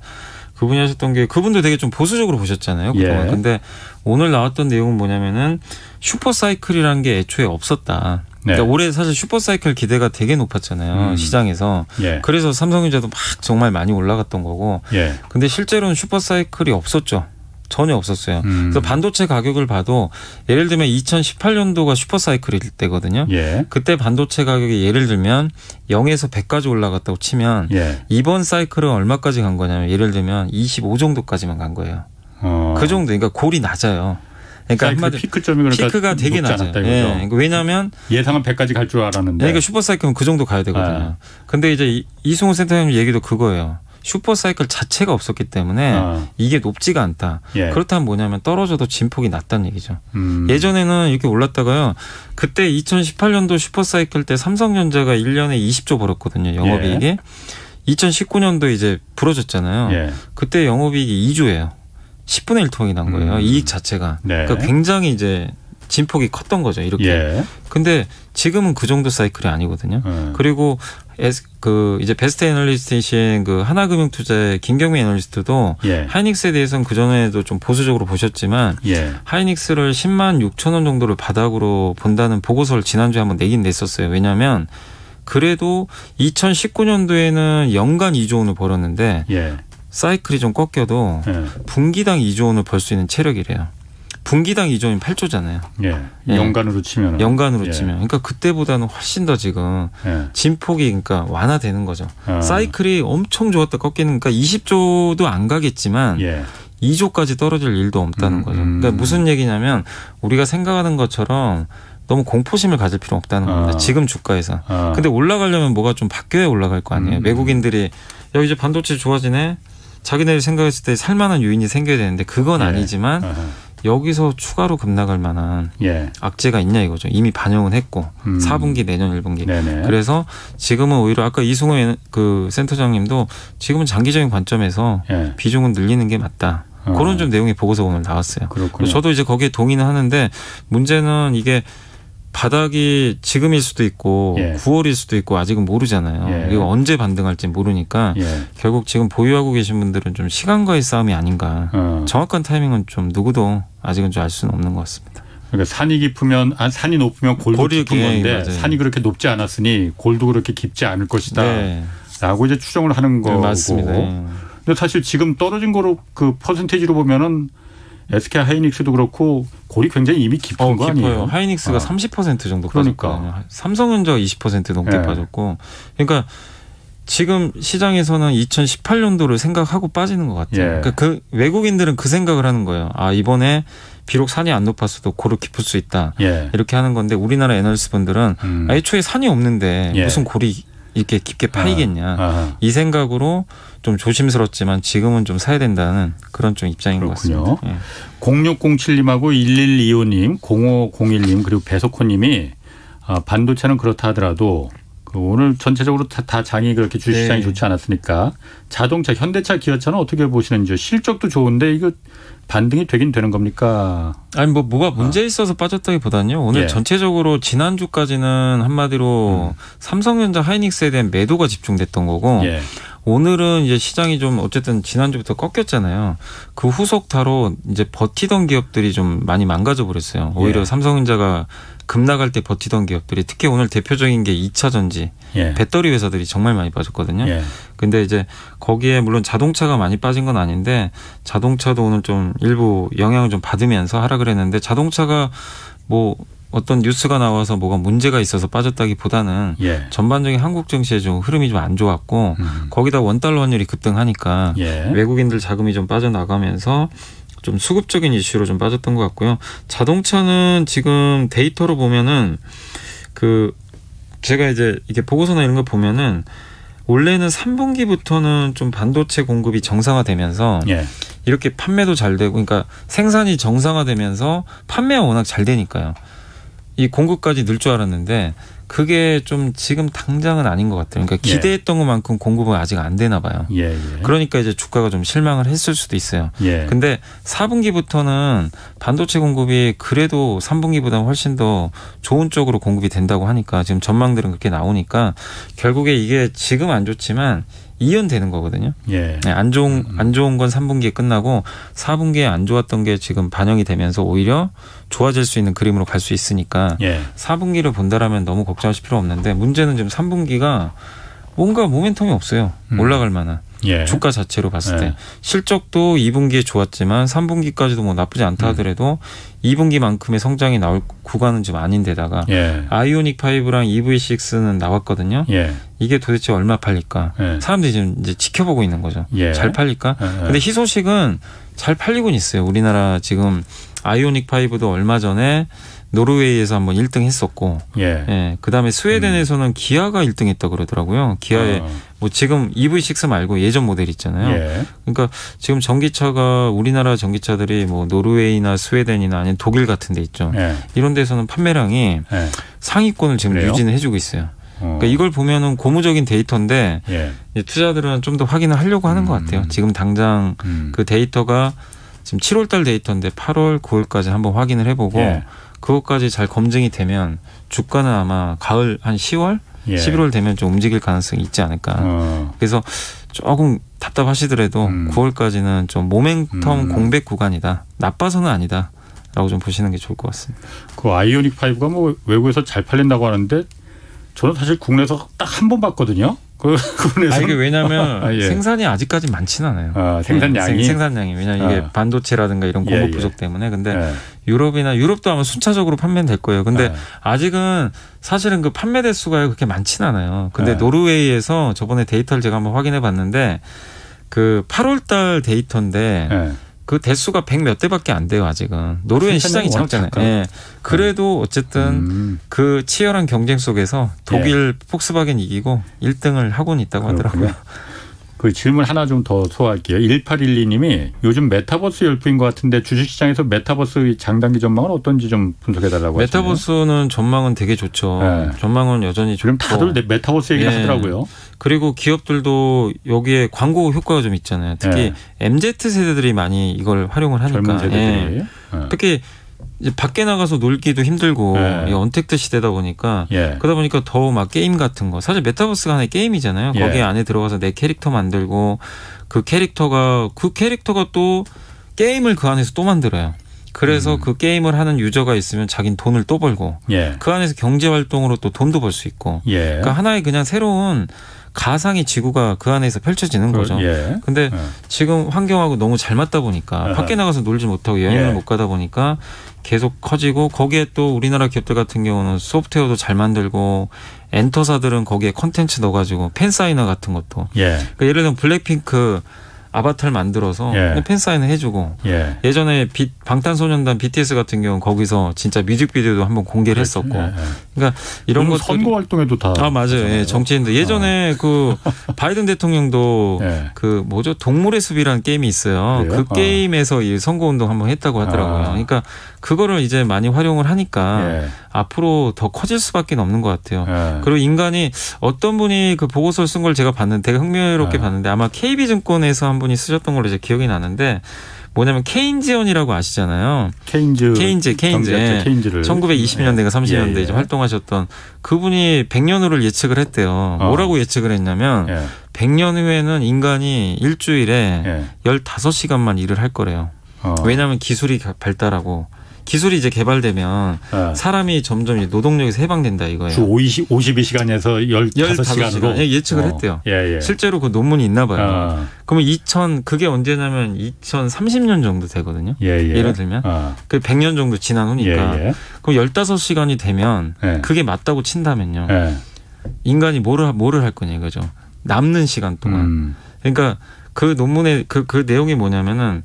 그분이 하셨던 게 그분도 되게 좀 보수적으로 보셨잖아요. 그동안. 근데 오늘 나왔던 내용은 뭐냐면은 슈퍼사이클이라는 게 애초에 없었다. 그러니까 올해 사실 슈퍼사이클 기대가 되게 높았잖아요. 시장에서. 그래서 삼성전자도 막 정말 많이 올라갔던 거고. 근데 실제로는 슈퍼사이클이 없었죠. 전혀 없었어요. 그래서 반도체 가격을 봐도 예를 들면 2018년도가 슈퍼사이클일 때거든요. 그때 반도체 가격이 예를 들면 0에서 100까지 올라갔다고 치면 이번 사이클은 얼마까지 간 거냐면 예를 들면 25 정도까지만 간 거예요. 그 정도. 그러니까 골이 낮아요. 그러니까 한마디로 피크점이 그러니까 피크가 되게 낮아요. 그러니까 왜냐하면 예상은 100까지 갈 줄 알았는데. 그러니까 슈퍼사이클은 그 정도 가야 되거든요. 근데 이제 이승우 센터장님 얘기도 그거예요. 슈퍼사이클 자체가 없었기 때문에 이게 높지가 않다. 그렇다면 뭐냐면 떨어져도 진폭이 낮다는 얘기죠. 예전에는 이렇게 올랐다가요. 그때 2018년도 슈퍼사이클 때 삼성전자가 1년에 20조 벌었거든요. 영업이익이. 2019년도 이제 부러졌잖아요. 그때 영업이익이 2조예요. 10분의 1 통이 난 거예요. 이익 자체가. 그러니까 굉장히 이제 진폭이 컸던 거죠. 이렇게. 근데 지금은 그 정도 사이클이 아니거든요. 그리고 그 이제 베스트 애널리스트이신 그 하나금융투자의 김경민 애널리스트도 하이닉스에 대해서는 그전에도 좀 보수적으로 보셨지만 하이닉스를 10만 6천 원 정도를 바닥으로 본다는 보고서를 지난주에 한번 내긴 냈었어요. 왜냐하면 그래도 2019년도에는 연간 2조 원을 벌었는데 사이클이 좀 꺾여도 분기당 2조 원을 벌 수 있는 체력이래요. 분기당 2조면 8조잖아요. 연간으로 치면. 연간으로 치면. 그러니까 그때보다는 훨씬 더 지금 진폭이 그러니까 완화되는 거죠. 사이클이 엄청 좋았다 꺾이는 그러니까 20조도 안 가겠지만 2조까지 떨어질 일도 없다는 거죠. 그러니까 무슨 얘기냐면 우리가 생각하는 것처럼 너무 공포심을 가질 필요 없다는 겁니다. 지금 주가에서. 근데 올라가려면 뭐가 좀 바뀌어야 올라갈 거 아니에요. 외국인들이 야 이제 반도체 좋아지네. 자기네들 생각했을 때 살만한 요인이 생겨야 되는데 그건 아니지만 여기서 추가로 급락할 만한 악재가 있냐 이거죠. 이미 반영은 했고 4분기 내년 1분기. 그래서 지금은 오히려 아까 이승우 그 센터장님도 지금은 장기적인 관점에서 비중은 늘리는 게 맞다. 그런 좀 내용이 보고서 오늘 나왔어요. 저도 이제 거기에 동의는 하는데 문제는 이게 바닥이 지금일 수도 있고 9월일 수도 있고 아직은 모르잖아요. 그리고 언제 반등할지 모르니까 결국 지금 보유하고 계신 분들은 좀 시간과의 싸움이 아닌가. 정확한 타이밍은 좀 누구도 아직은 좀 알 수는 없는 것 같습니다. 그러니까 산이 깊으면 산이 높으면 골도 깊은 건데 맞아요. 산이 그렇게 높지 않았으니 골도 그렇게 깊지 않을 것이다. 라고 이제 추정을 하는 거고. 맞습니다. 근데 사실 지금 떨어진 거로 그 퍼센테이지로 보면은 SK 하이닉스도 그렇고 골이 굉장히 이미 깊은 거 아니에요? 하이닉스가 30% 정도 빠졌거든요. 삼성전자가 20% 넘게 빠졌고. 그러니까 지금 시장에서는 2018년도를 생각하고 빠지는 것 같아요. 그러니까 그 외국인들은 그 생각을 하는 거예요. 아, 이번에 비록 산이 안 높았어도 골을 깊을 수 있다. 이렇게 하는 건데 우리나라 애널리스트 분들은 애초에 산이 없는데 무슨 골이 이렇게 깊게 파이겠냐. 이 생각으로 좀 조심스럽지만 지금은 좀 사야 된다는 그런 좀 입장인 그렇군요. 것 같습니다. 0607님하고 1125님, 0501님 그리고 배석호님이 반도체는 그렇다 하더라도 오늘 전체적으로 다 장이 그렇게 주식시장이 좋지 않았으니까 자동차, 현대차, 기아차는 어떻게 보시는지 실적도 좋은데 이거 반등이 되긴 되는 겁니까? 아니 뭐가 문제 있어서 빠졌다기보다는요. 오늘 전체적으로 지난주까지는 한마디로 삼성전자, 하이닉스에 대한 매도가 집중됐던 거고 오늘은 이제 시장이 좀 어쨌든 지난주부터 꺾였잖아요. 그 후속타로 이제 버티던 기업들이 좀 많이 망가져 버렸어요. 오히려 삼성전자가 급락할 때 버티던 기업들이 특히 오늘 대표적인 게 2차 전지 배터리 회사들이 정말 많이 빠졌거든요. 근데 이제 거기에 물론 자동차가 많이 빠진 건 아닌데 자동차도 오늘 좀 일부 영향을 좀 받으면서 하락을 했는데 자동차가 뭐 어떤 뉴스가 나와서 뭐가 문제가 있어서 빠졌다기보다는 전반적인 한국 증시의 좀 흐름이 좀 안 좋았고 거기다 원달러 환율이 급등하니까 외국인들 자금이 좀 빠져나가면서 좀 수급적인 이슈로 좀 빠졌던 것 같고요. 자동차는 지금 데이터로 보면은 제가 이제 이게 보고서나 이런 거 보면은 원래는 3분기부터는 좀 반도체 공급이 정상화되면서 이렇게 판매도 잘 되고 그러니까 생산이 정상화되면서 판매가 워낙 잘 되니까요. 이 공급까지 늘 줄 알았는데 그게 좀 지금 당장은 아닌 것 같아요. 그러니까 기대했던 것만큼 공급은 아직 안 되나 봐요. 그러니까 이제 주가가 좀 실망을 했을 수도 있어요. 근데 4분기부터는 반도체 공급이 그래도 3분기보다 훨씬 더 좋은 쪽으로 공급이 된다고 하니까 지금 전망들은 그렇게 나오니까 결국에 이게 지금 안 좋지만 이연되는 거거든요. 안 좋은 건 3분기에 끝나고 4분기에 안 좋았던 게 지금 반영이 되면서 오히려 좋아질 수 있는 그림으로 갈 수 있으니까 4분기를 본다라면 너무 걱정하실 필요 없는데 문제는 지금 3분기가 뭔가 모멘텀이 없어요. 올라갈 만한. 주가 자체로 봤을 때. 실적도 2분기에 좋았지만 3분기까지도 뭐 나쁘지 않다 하더라도 2분기만큼의 성장이 나올 구간은 좀 아닌데다가 아이오닉 5랑 EV6는 나왔거든요. 이게 도대체 얼마 팔릴까? 사람들이 지금 이제 지켜보고 있는 거죠. 잘 팔릴까? 근데 희소식은 잘 팔리고는 있어요. 우리나라 지금 아이오닉 5도 얼마 전에 노르웨이에서 한번 1등 했었고, 그다음에 스웨덴에서는 기아가 1등 했다 그러더라고요. 기아에 뭐 지금 EV6 말고 예전 모델 있잖아요. 그러니까 지금 전기차가 우리나라 전기차들이 뭐 노르웨이나 스웨덴이나 아니면 독일 같은 데 있죠. 이런 데서는 판매량이 상위권을 지금 유지는 해주고 있어요. 그러니까 이걸 보면은 고무적인 데이터인데 투자들은 좀 더 확인을 하려고 하는 것 같아요. 지금 당장 그 데이터가 지금 7월 달 데이터인데 8월, 9월까지 한번 확인을 해보고 그것까지 잘 검증이 되면 주가는 아마 가을 한 10월, 11월 되면 좀 움직일 가능성이 있지 않을까. 그래서 조금 답답하시더라도 9월까지는 좀 모멘텀 공백 구간이다. 나빠서는 아니다. 라고 좀 보시는 게 좋을 것 같습니다. 그 아이오닉 5가 뭐 외국에서 잘 팔린다고 하는데 저는 사실 국내에서 딱 한 번 봤거든요. 이게 왜냐하면 생산이 아직까지 많지는 않아요. 생산량이? 생산량이. 왜냐하면 이게 반도체라든가 이런 공급 부족 때문에. 근데 유럽도 아마 순차적으로 판매는 될 거예요. 근데 아직은 사실은 그 판매 대수가 그렇게 많지는 않아요. 근데 노르웨이에서 저번에 데이터를 제가 한번 확인해 봤는데 그 8월 달 데이터인데 그 대수가 100 몇 대밖에 안 돼요, 아직은. 노르웨이 시장이 작잖아요. 그래도 어쨌든 그 치열한 경쟁 속에서 독일 폭스바겐 이기고 1등을 하고는 있다고 하더라고요. 그 질문 하나 좀 더 소화할게요. 1812님이 요즘 메타버스 열풍인 것 같은데 주식시장에서 메타버스 장단기 전망은 어떤지 좀 분석해달라고 하시네요. 메타버스는 전망은 되게 좋죠. 전망은 여전히 좋고. 지금 다들 메타버스 얘기를 하더라고요. 그리고 기업들도 여기에 광고 효과가 좀 있잖아요. 특히 MZ세대들이 많이 이걸 활용을 하니까. 젊은 세대들이. 특히 이제 밖에 나가서 놀기도 힘들고 예. 언택트 시대다 보니까 예. 그러다 보니까 더 막 게임 같은 거 사실 메타버스가 하나의 게임이잖아요. 예. 거기 안에 들어가서 내 캐릭터 만들고 그 캐릭터가 또 게임을 그 안에서 또 만들어요. 그래서 그 게임을 하는 유저가 있으면 자기는 돈을 또 벌고 예. 그 안에서 경제 활동으로 또 돈도 벌 수 있고 예. 그러니까 하나의 그냥 새로운 가상의 지구가 그 안에서 펼쳐지는 거죠. 예. 근데 지금 환경하고 너무 잘 맞다 보니까 밖에 나가서 놀지 못하고 여행을 예. 못 가다 보니까 계속 커지고 거기에 또 우리나라 기업들 같은 경우는 소프트웨어도 잘 만들고 엔터사들은 거기에 콘텐츠 넣어가지고 팬사인회 같은 것도 예. 그러니까 예를 들면 블랙핑크 아바타를 만들어서 예. 팬사인회 해주고 예. 예전에 방탄소년단 BTS 같은 경우는 거기서 진짜 뮤직비디오도 한번 공개를 했었고 예. 그러니까 이런 것들 선거 활동에도 다 맞아요. 예, 정치인들 예전에 그 바이든 대통령도 예. 그 뭐죠 동물의 숲이라는 게임이 있어요. 그래요? 그 게임에서 이 선거운동 한번 했다고 하더라고요. 그러니까 그거를 이제 많이 활용을 하니까 예. 앞으로 더 커질 수밖에 없는 것 같아요. 예. 그리고 인간이 어떤 분이 그 보고서를 쓴 걸 제가 봤는데 되게 흥미롭게 봤는데 아마 KB증권에서 한 분이 쓰셨던 걸로 제 기억이 나는데 뭐냐면 케인지언이라고 아시잖아요. 케인즈를 1920년대가 30년대 예. 이제 활동하셨던 그분이 100년 후를 예측을 했대요. 뭐라고 예측을 했냐면 예. 100년 후에는 인간이 일주일에 예. 15시간만 일을 할 거래요. 왜냐하면 기술이 발달하고 기술이 이제 개발되면 사람이 점점 노동력에서 해방된다 이거예요. 주 52시간에서 15시간으로 예측을 했대요. 예. 실제로 그 논문이 있나 봐요. 그러면 그게 언제냐면 2030년 정도 되거든요. 예를 들면 그 100년 정도 지난 후니까 그럼 15시간이 되면 그게 맞다고 친다면요. 인간이 뭐를 할 거냐 이거죠. 남는 시간 동안. 그러니까 그 논문의 그 내용이 뭐냐면은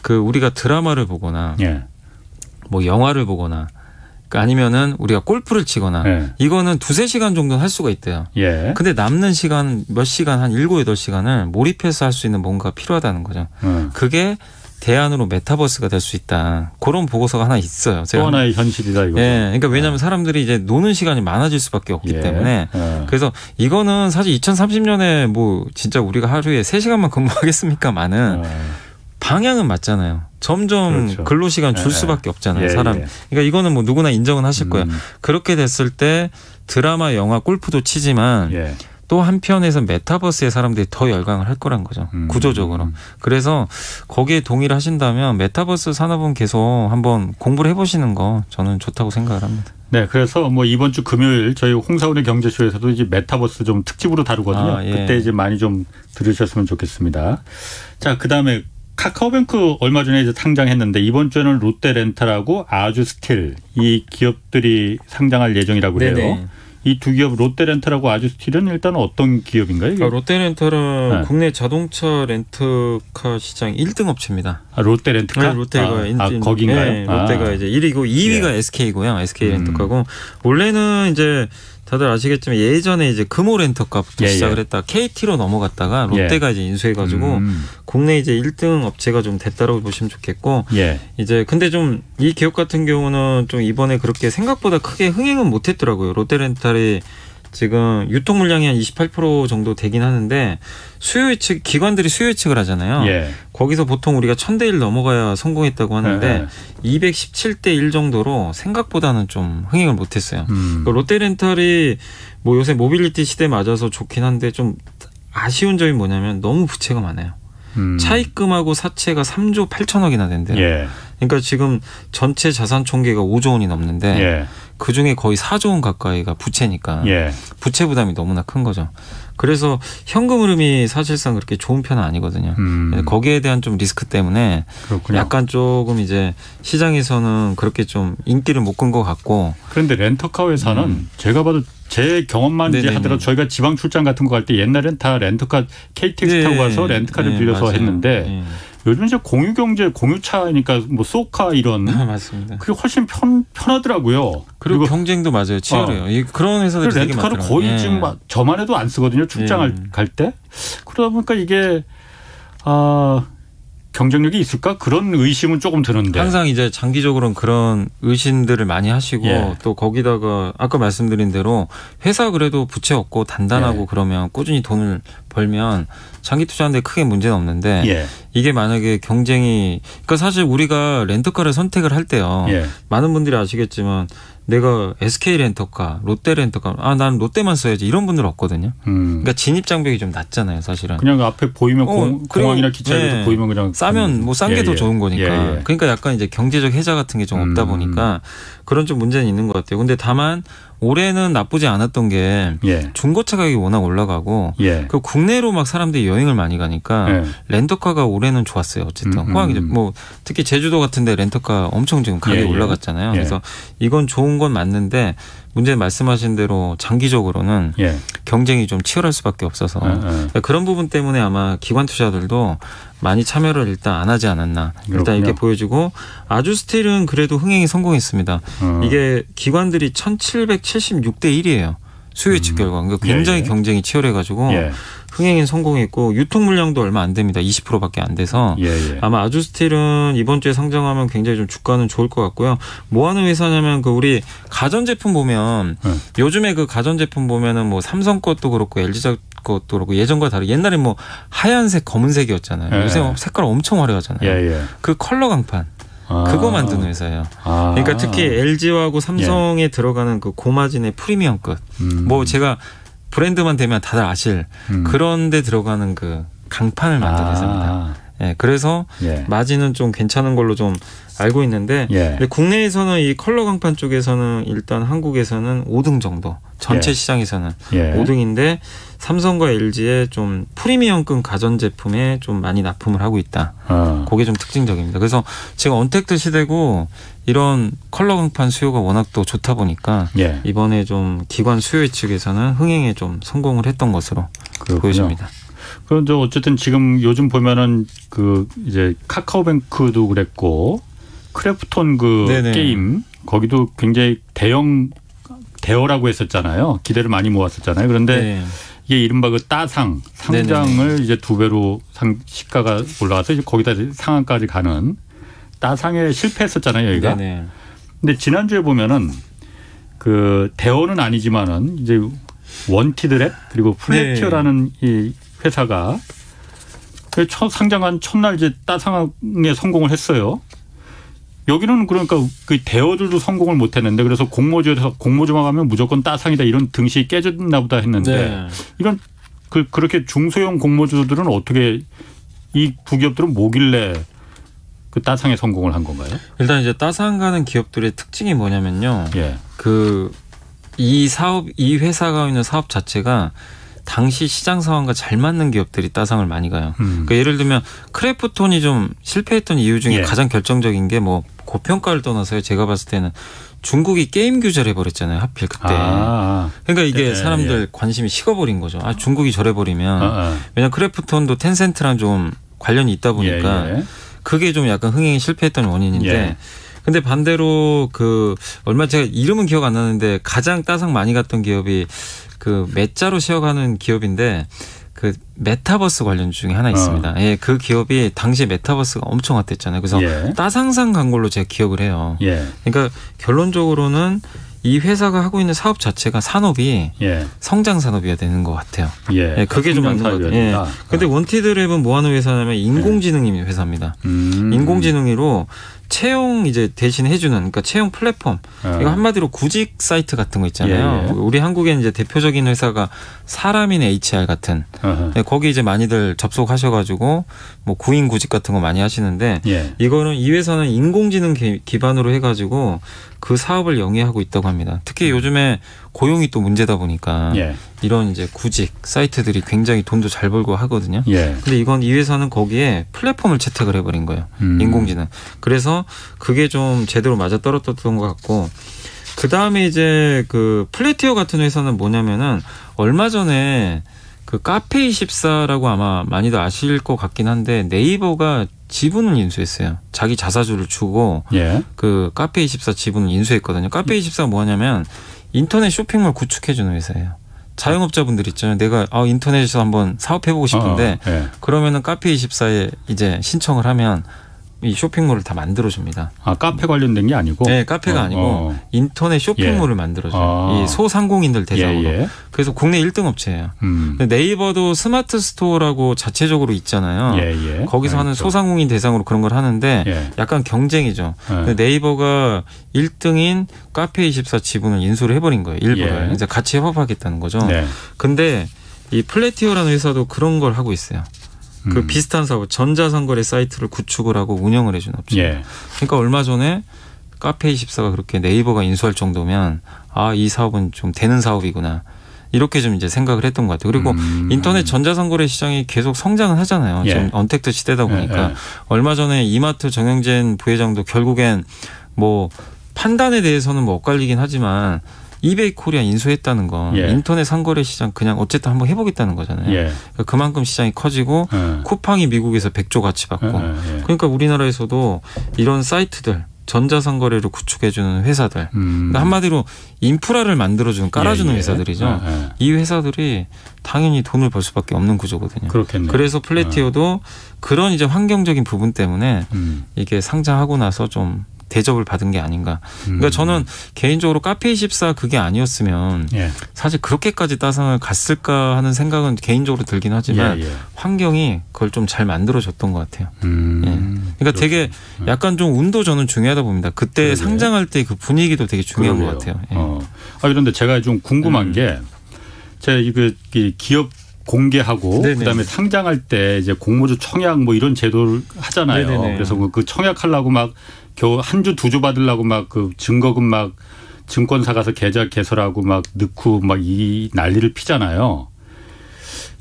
그 우리가 드라마를 보거나 뭐 영화를 보거나 그러니까 아니면은 우리가 골프를 치거나 이거는 2-3시간 정도는 할 수가 있대요. 근데 남는 시간 몇 시간 한 7, 8시간을 몰입해서 할 수 있는 뭔가가 필요하다는 거죠. 그게 대안으로 메타버스가 될 수 있다. 그런 보고서가 하나 있어요. 또 하나의 현실이다 이거. 그러니까 왜냐하면 사람들이 이제 노는 시간이 많아질 수밖에 없기 때문에 그래서 이거는 사실 2030년에 뭐 진짜 우리가 하루에 3시간만 근무하겠습니까마는 방향은 맞잖아요. 점점 그렇죠. 근로시간 줄 수밖에 없잖아요. 사람. 그러니까 이거는 뭐 누구나 인정은 하실 거예요. 그렇게 됐을 때 드라마, 영화, 골프도 치지만 또 한편에서 메타버스에 사람들이 더 열광을 할 거란 거죠. 구조적으로. 그래서 거기에 동의를 하신다면 메타버스 산업은 계속 한번 공부를 해보시는 거 저는 좋다고 생각을 합니다. 네, 그래서 뭐 이번 주 금요일 저희 홍사원의 경제쇼에서도 이제 메타버스 좀 특집으로 다루거든요. 그때 이제 많이 좀 들으셨으면 좋겠습니다. 자, 그다음에 카카오뱅크 얼마 전에 이제 상장했는데 이번 주에는 롯데렌탈하고 아주스틸 이 기업들이 상장할 예정이라고 그래요. 이 두 기업 롯데렌탈하고 아주스틸은 일단 어떤 기업인가요? 롯데렌탈은 국내 자동차 렌트카 시장 1등 업체입니다. 롯데렌트카? 롯데가 거긴가요? 롯데가 이제 1위고 2위가 SK고요. SK 렌터카고 원래는 이제 다들 아시겠지만 예전에 이제 금호 렌터카부터 시작을 했다. KT로 넘어갔다가 롯데가 이제 인수해가지고 국내 이제 1등 업체가 좀 됐다라고 보시면 좋겠고 이제 근데 좀 이 기업 같은 경우는 좀 이번에 그렇게 생각보다 크게 흥행은 못했더라고요. 롯데렌탈이 지금 유통 물량이 한 28% 정도 되긴 하는데 수요 예측 기관들이 수요 예측을 하잖아요. 거기서 보통 우리가 1000대1 넘어가야 성공했다고 하는데 217대 1 정도로 생각보다는 좀 흥행을 못했어요. 롯데렌탈이 뭐 요새 모빌리티 시대 맞아서 좋긴 한데 좀 아쉬운 점이 뭐냐면 너무 부채가 많아요. 차입금하고 사채가 3조 8천억이나 된대요. 그러니까 지금 전체 자산 총계가 5조 원이 넘는데 그중에 거의 4조 원 가까이가 부채니까 부채 부담이 너무나 큰 거죠. 그래서 현금 흐름이 사실상 그렇게 좋은 편은 아니거든요. 거기에 대한 좀 리스크 때문에 그렇군요. 약간 조금 이제 시장에서는 그렇게 좀 인기를 못 끈 것 같고. 그런데 렌터카 회사는 제가 봐도 제 경험만 이제 하더라도 저희가 지방 출장 같은 거 갈 때 옛날엔 다 렌터카 KTX 타고 가서 렌터카를 빌려서 했는데 요즘 이제 공유경제 공유차니까 뭐 소카 이런 맞습니다. 그게 훨씬 편하더라고요. 그리고 경쟁도 맞아요. 치열해요. 그런 회사들이 되게 렌터카를 많더라고요. 거의 지금 저만 해도 안 쓰거든요. 출장을 갈 때. 그러다 보니까 이게 경쟁력이 있을까? 그런 의심은 조금 드는데. 항상 이제 장기적으로는 그런 의심들을 많이 하시고 또 거기다가 아까 말씀드린 대로 회사 그래도 부채 없고 단단하고 그러면 꾸준히 돈을 벌면 장기 투자하는데 크게 문제는 없는데 예. 이게 만약에 경쟁이 그러니까 사실 우리가 렌터카를 선택을 할 때요. 예. 많은 분들이 아시겠지만 내가 SK 렌터카, 롯데 렌터카, 나는 롯데만 써야지 이런 분들 없거든요. 그러니까 진입 장벽이 좀 낮잖아요, 사실은. 그냥 앞에 보이면 공항이나 기차에서 보이면 그냥 싸면 뭐 싼 게 더 좋은 거니까. 그러니까 약간 이제 경제적 혜자 같은 게 좀 없다 보니까 그런 좀 문제는 있는 것 같아요. 근데 다만 올해는 나쁘지 않았던 게 중고차 가격이 워낙 올라가고 그 국내로 막 사람들이 여행을 많이 가니까 렌터카가 올해는 좋았어요. 어쨌든 호황이 뭐 특히 제주도 같은데 렌터카 엄청 지금 가격이 올라갔잖아요. 그래서 이건 좋은 건 맞는데 문제 말씀하신 대로 장기적으로는 경쟁이 좀 치열할 수밖에 없어서 그런 부분 때문에 아마 기관 투자들도 많이 참여를 일단 안 하지 않았나. 그렇군요. 일단 이렇게 보여지고 아주스틸은 그래도 흥행이 성공했습니다. 이게 기관들이 1776대 1이에요. 수요 예측 결과. 그러니까 굉장히 경쟁이 치열해가지고 흥행에 성공했고 유통 물량도 얼마 안 됩니다. 20%밖에 안 돼서 아마 아주스틸은 이번 주에 상장하면 굉장히 좀 주가는 좋을 것 같고요. 뭐 하는 회사냐면 그 우리 가전제품 보면 요즘에 그 가전제품 보면은 뭐 삼성 것도 그렇고 LG 것도 그렇고 예전과 다르게 옛날에 뭐 하얀색 검은색이었잖아요. 요새 색깔 엄청 화려하잖아요. 그 컬러 강판. 그거 만드는 회사예요. 그러니까 특히 LG하고 삼성에 들어가는 그 고마진의 프리미엄급. 뭐 제가 브랜드만 되면 다들 아실 그런 데 들어가는 그 강판을 만드는 회사입니다. 그래서 마진은 좀 괜찮은 걸로 좀 알고 있는데 근데 국내에서는 이 컬러 강판 쪽에서는 일단 한국에서는 5등 정도 전체 시장에서는 5등인데 삼성과 LG의 좀 프리미엄급 가전제품에 좀 많이 납품을 하고 있다. 그게 좀 특징적입니다. 그래서 지금 언택트 시대고 이런 컬러 강판 수요가 워낙 또 좋다 보니까 이번에 좀 기관 수요 측에서는 흥행에 좀 성공을 했던 것으로 보여집니다. 그런데 어쨌든 지금 요즘 보면은 그 이제 카카오뱅크도 그랬고 크래프톤 그 게임 거기도 굉장히 대어라고 했었잖아요. 기대를 많이 모았었잖아요. 그런데 이게 이른바 그 따상 상장을 이제 2배로 시가가 올라가서 이제 거기다 상한까지 가는 따상에 실패했었잖아요. 여기가. 근데 지난주에 보면은 그 대어는 아니지만은 이제 원티드랩 그리고 플래티어라는 이 회사가 첫 상장한 첫날 이제 따상에 성공을 했어요. 여기는 그러니까 그 대어들도 성공을 못했는데 그래서 공모주에서 공모주만 가면 무조건 따상이다 이런 등식이 깨졌나 보다 했는데 이런 그렇게 중소형 공모주들은 어떻게 이 두 기업들은 뭐길래 그 따상에 성공을 한 건가요? 일단 이제 따상 가는 기업들의 특징이 뭐냐면요. 이 회사가 있는 사업 자체가 당시 시장 상황과 잘 맞는 기업들이 따상을 많이 가요. 그러니까 예를 들면 크래프톤이 좀 실패했던 이유 중에 가장 결정적인 게 뭐 고평가를 떠나서요. 제가 봤을 때는 중국이 게임 규제를 해버렸잖아요. 하필 그때. 그러니까 이게 사람들 관심이 식어버린 거죠. 중국이 저래버리면. 왜냐하면 크래프톤도 텐센트랑 좀 관련이 있다 보니까 그게 좀 약간 흥행이 실패했던 원인인데 근데 반대로 그 얼마 제가 이름은 기억 안 나는데 가장 따상 많이 갔던 기업이 그 메자로 쉬어가는 기업인데 그 메타버스 관련 중에 하나 있습니다. 그 기업이 당시에 메타버스가 엄청 핫했잖아요. 그래서 따상상 간 걸로 제가 기억을 해요. 그러니까 결론적으로는 이 회사가 하고 있는 사업 자체가 산업이 성장 산업이어야 되는 것 같아요. 그게 좀 맞는 것 같아요. 근데 원티드랩은 뭐 하는 회사냐면 인공지능 회사입니다. 인공지능으로 채용 이제 대신 해주는 그러니까 채용 플랫폼 이거 한마디로 구직 사이트 같은 거 있잖아요. 우리 한국엔 이제 대표적인 회사가 사람인 HR 같은 거기 이제 많이들 접속하셔가지고 뭐 구인 구직 같은 거 많이 하시는데 이거는 이 회사는 인공지능 기반으로 해가지고 그 사업을 영위하고 있다고 합니다. 특히 요즘에 고용이 또 문제다 보니까 이런 이제 구직 사이트들이 굉장히 돈도 잘 벌고 하거든요. 근데 이 회사는 거기에 플랫폼을 채택을 해버린 거예요. 인공지능. 그래서 그게 좀 제대로 맞아 떨어졌던 것 같고 그 다음에 이제 그 플래티어 같은 회사는 뭐냐면은 얼마 전에 그 카페24라고 아마 많이들 아실 것 같긴 한데 네이버가 지분을 인수했어요. 자기 자사주를 주고 그 카페24 지분을 인수했거든요. 카페24가 뭐냐면 인터넷 쇼핑몰 구축해주는 회사예요. 자영업자분들 있잖아요. 내가 인터넷에서 한번 사업해보고 싶은데 그러면은 카페24에 이제 신청을 하면 이 쇼핑몰을 다 만들어줍니다. 아, 카페 관련된 게 아니고? 네, 카페가 아니고 인터넷 쇼핑몰을 만들어줘요. 이 소상공인들 대상으로. 그래서 국내 1등 업체예요. 네이버도 스마트 스토어라고 자체적으로 있잖아요. 거기서 하는 소상공인 대상으로 그런 걸 하는데 약간 경쟁이죠. 네이버가 1등인 카페24 지분을 인수를 해버린 거예요. 일부를. 이제 같이 협업하겠다는 거죠. 근데 이 플래티어라는 회사도 그런 걸 하고 있어요. 그 비슷한 사업, 전자상거래 사이트를 구축을 하고 운영을 해준 업체. 그러니까 얼마 전에 카페24가 그렇게 네이버가 인수할 정도면 아, 이 사업은 좀 되는 사업이구나. 이렇게 좀 이제 생각을 했던 것 같아요. 그리고 인터넷 전자상거래 시장이 계속 성장을 하잖아요. 지금 언택트 시대다 보니까 얼마 전에 이마트 정영진 부회장도 결국엔 뭐 판단에 대해서는 뭐 엇갈리긴 하지만 이베이 코리아 인수했다는 거 인터넷 상거래 시장 그냥 어쨌든 한번 해보겠다는 거잖아요. 그러니까 그만큼 시장이 커지고 쿠팡이 미국에서 100조 가치 받고 그러니까 우리나라에서도 이런 사이트들 전자상거래를 구축해주는 회사들 그러니까 한마디로 인프라를 만들어주는 깔아주는 회사들이죠. 이 회사들이 당연히 돈을 벌 수밖에 없는 구조거든요. 그렇겠네요. 그래서 플래티어도 그런 이제 환경적인 부분 때문에 이게 상장하고 나서 좀 대접을 받은 게 아닌가. 그러니까 저는 개인적으로 카페24 그게 아니었으면 사실 그렇게까지 따상을 갔을까 하는 생각은 개인적으로 들긴 하지만 환경이 그걸 좀 잘 만들어줬던 것 같아요. 그러니까 되게 약간 좀 운도 저는 중요하다 봅니다. 그때 상장할 때 그 분위기도 되게 중요한 것 같아요. 아, 그런데 제가 좀 궁금한 게 제가 이거 기업 공개하고 그다음에 상장할 때 이제 공모주 청약 뭐 이런 제도를 하잖아요. 그래서 그 청약하려고 막 겨우 한 주 두 주 받으려고 막 그 증거금 막 증권사 가서 계좌 개설하고 막 넣고 막 이 난리를 피잖아요.